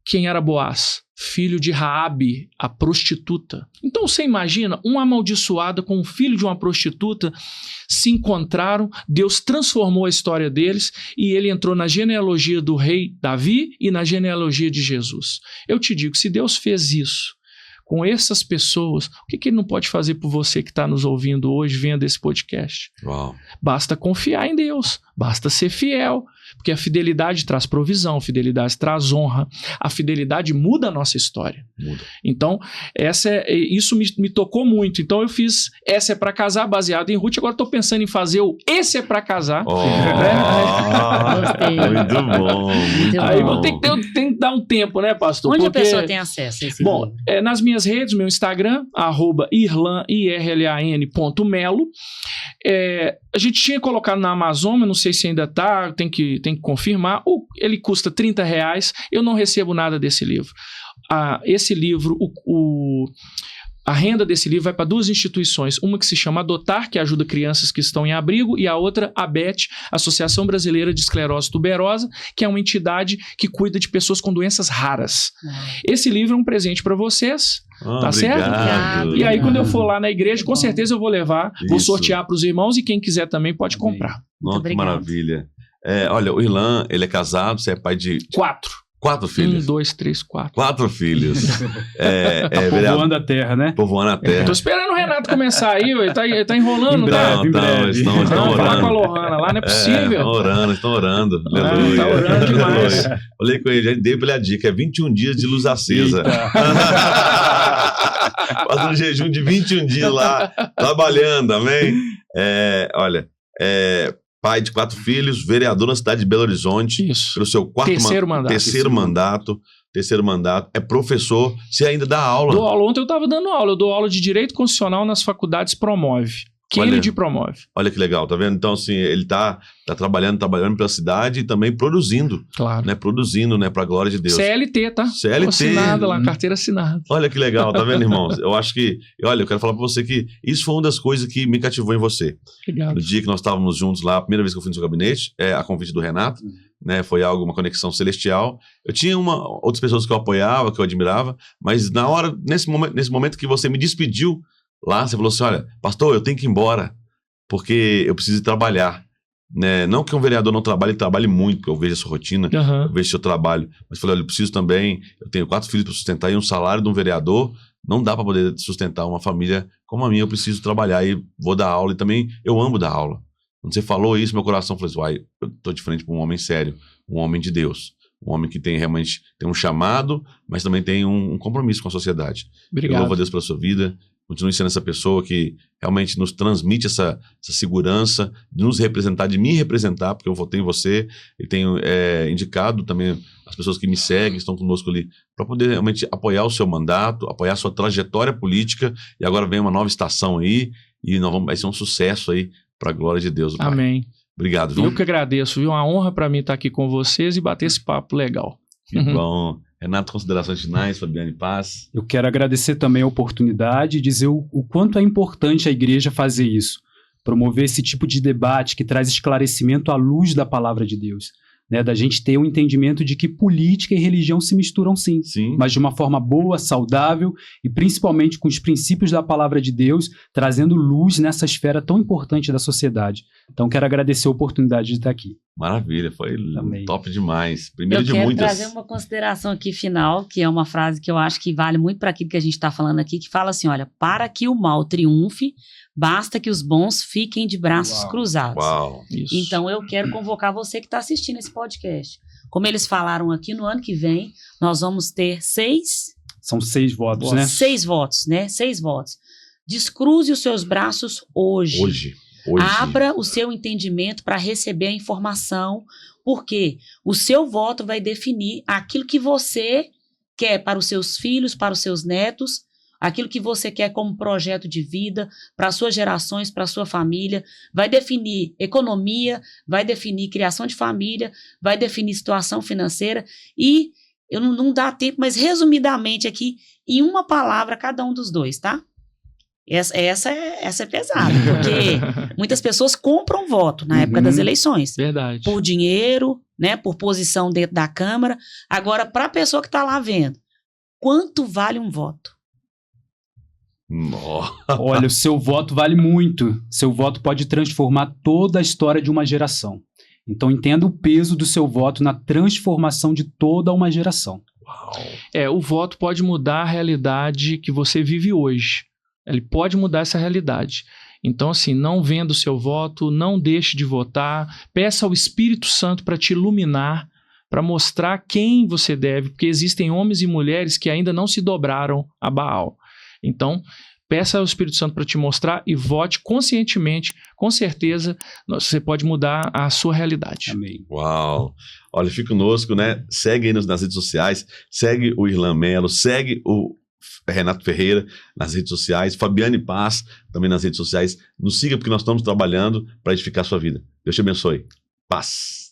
Quem era Boaz? Filho de Raabe, a prostituta. Então você imagina, uma amaldiçoada com o filho de uma prostituta se encontraram, Deus transformou a história deles e ele entrou na genealogia do rei Davi e na genealogia de Jesus. Eu te digo, se Deus fez isso com essas pessoas, o que ele não pode fazer por você que está nos ouvindo hoje, vendo esse podcast? Uau. Basta confiar em Deus, basta ser fiel, porque a fidelidade traz provisão, a fidelidade traz honra, a fidelidade muda a nossa história. Muda. Então, isso me tocou muito. Então eu fiz Essa é para Casar, baseado em Ruth. Agora estou pensando em fazer o Esse é para Casar. Muito bom. Muito Aí bom. tem que dar um tempo, né, pastor? Onde a pessoa tem acesso a esse livro? Nas minhas redes, meu Instagram, @irlan.melo. A gente tinha colocado na Amazon, mas não sei se ainda está, tem que confirmar. Ele custa R$30, eu não recebo nada desse livro. Esse livro, a renda desse livro vai para 2 instituições, uma que se chama Adotar, que ajuda crianças que estão em abrigo, e a outra, a ABET, Associação Brasileira de Esclerose Tuberosa, que é uma entidade que cuida de pessoas com doenças raras. Esse livro é um presente para vocês. Tá certo? Obrigado. E aí, quando eu for lá na igreja, com certeza eu vou levar, vou Isso. sortear para os irmãos e quem quiser também pode comprar. Nossa, que maravilha. Olha, o Irlan, ele é casado, você é pai de 4 filhos. 1, 2, 3, 4. 4 filhos. Povoando a terra, né? Povoando a terra. Tô esperando o Renato começar aí, ele tá enrolando, Em breve. Estão Não, falar orando. com a Lohana lá, não é possível. Estão orando. Aleluia. Tá orando demais. Aleluia. Falei com ele, já dei pra ele a dica, é 21 dias de luz acesa. Fazendo jejum de 21 dias lá, trabalhando, amém? Pai de 4 filhos, vereador na cidade de Belo Horizonte. Isso. Pelo seu Terceiro mandato. Terceiro mandato. É professor. Você ainda dá aula. Dou aula. Ontem eu estava dando aula. Eu dou aula de Direito Constitucional nas faculdades Promove. Kennedy Promove. Olha que legal, tá vendo? Então, assim, ele tá trabalhando pela cidade e também produzindo. Claro. Né? Produzindo, né? Pra glória de Deus. CLT, tá? CLT. Assinada lá, carteira assinada. Olha que legal, tá vendo, irmãos? Eu acho que... Olha, eu quero falar pra você que isso foi uma das coisas que me cativou em você. Obrigado. No dia que nós estávamos juntos lá, a primeira vez que eu fui no seu gabinete, a convite do Renato, né? Foi uma conexão celestial. Eu tinha outras pessoas que eu apoiava, que eu admirava, mas na hora, nesse momento que você me despediu lá, você falou assim, olha, pastor, eu tenho que ir embora, porque eu preciso trabalhar. Né? Não que um vereador não trabalhe, ele trabalhe muito, porque eu vejo a sua rotina, eu vejo o seu trabalho. Mas falei, olha, eu preciso também, eu tenho 4 filhos para sustentar e um salário de um vereador, não dá para poder sustentar uma família como a minha, eu preciso trabalhar e vou dar aula. E também eu amo dar aula. Quando você falou isso, meu coração falou assim, uai, eu tô de frente para um homem sério, um homem de Deus. um homem que realmente tem um chamado, mas também tem um compromisso com a sociedade. Obrigado. Eu louvo a Deus pela sua vida. Continue sendo essa pessoa que realmente nos transmite essa segurança de nos representar, de me representar, porque eu votei em você e tenho indicado também as pessoas que me seguem, estão conosco ali, para poder realmente apoiar o seu mandato, apoiar a sua trajetória política. E agora vem uma nova estação aí e vai ser um sucesso aí para a glória de Deus. Pai. Amém. Obrigado, viu? Eu que agradeço, viu? Uma honra para mim estar aqui com vocês e bater esse papo legal. Que bom. Renato, considerações finais, Fabiane Paz. Eu quero agradecer também a oportunidade e dizer o quanto é importante a igreja fazer isso, promover esse tipo de debate que traz esclarecimento à luz da palavra de Deus, né? Da gente ter um entendimento de que política e religião se misturam sim, mas de uma forma boa, saudável e principalmente com os princípios da palavra de Deus, trazendo luz nessa esfera tão importante da sociedade. Então quero agradecer a oportunidade de estar aqui. Maravilha, foi Também. Top demais. Primeiro de muitas. Eu muitas. quero trazer uma consideração aqui final, que é uma frase que eu acho que vale muito para aquilo que a gente está falando aqui, que fala assim, olha, para que o mal triunfe, basta que os bons fiquem de braços cruzados. Uau. Isso. Então eu quero convocar você que está assistindo esse podcast. Como eles falaram aqui, no ano que vem, nós vamos ter São 6 votos, né? 6 votos, né? 6 votos. Descruze os seus braços hoje. Hoje. Abra o seu entendimento para receber a informação, porque o seu voto vai definir aquilo que você quer para os seus filhos, para os seus netos, aquilo que você quer como projeto de vida, para as suas gerações, para a sua família, vai definir economia, vai definir criação de família, vai definir situação financeira e eu não dá tempo, mas resumidamente aqui, em uma palavra cada um dos dois, tá? Essa é pesada, porque muitas pessoas compram voto na época das eleições. Verdade. Por dinheiro, né, por posição dentro da Câmara. Agora, para a pessoa que está lá vendo, quanto vale um voto? Olha, o seu voto vale muito. Seu voto pode transformar toda a história de uma geração. Então, entenda o peso do seu voto na transformação de toda uma geração. Uau. O voto pode mudar a realidade que você vive hoje. Ele pode mudar essa realidade. Então, assim, não venda o seu voto, não deixe de votar, peça ao Espírito Santo para te iluminar, para mostrar quem você deve, porque existem homens e mulheres que ainda não se dobraram a Baal. Então, peça ao Espírito Santo para te mostrar e vote conscientemente. Com certeza, você pode mudar a sua realidade. Amém. Uau! Olha, fique conosco, né? Segue aí nas redes sociais, segue o Irlan Melo, segue o Renato Ferreira nas redes sociais, Fabiane Paz também nas redes sociais. Nos siga porque nós estamos trabalhando para edificar a sua vida. Deus te abençoe. Paz.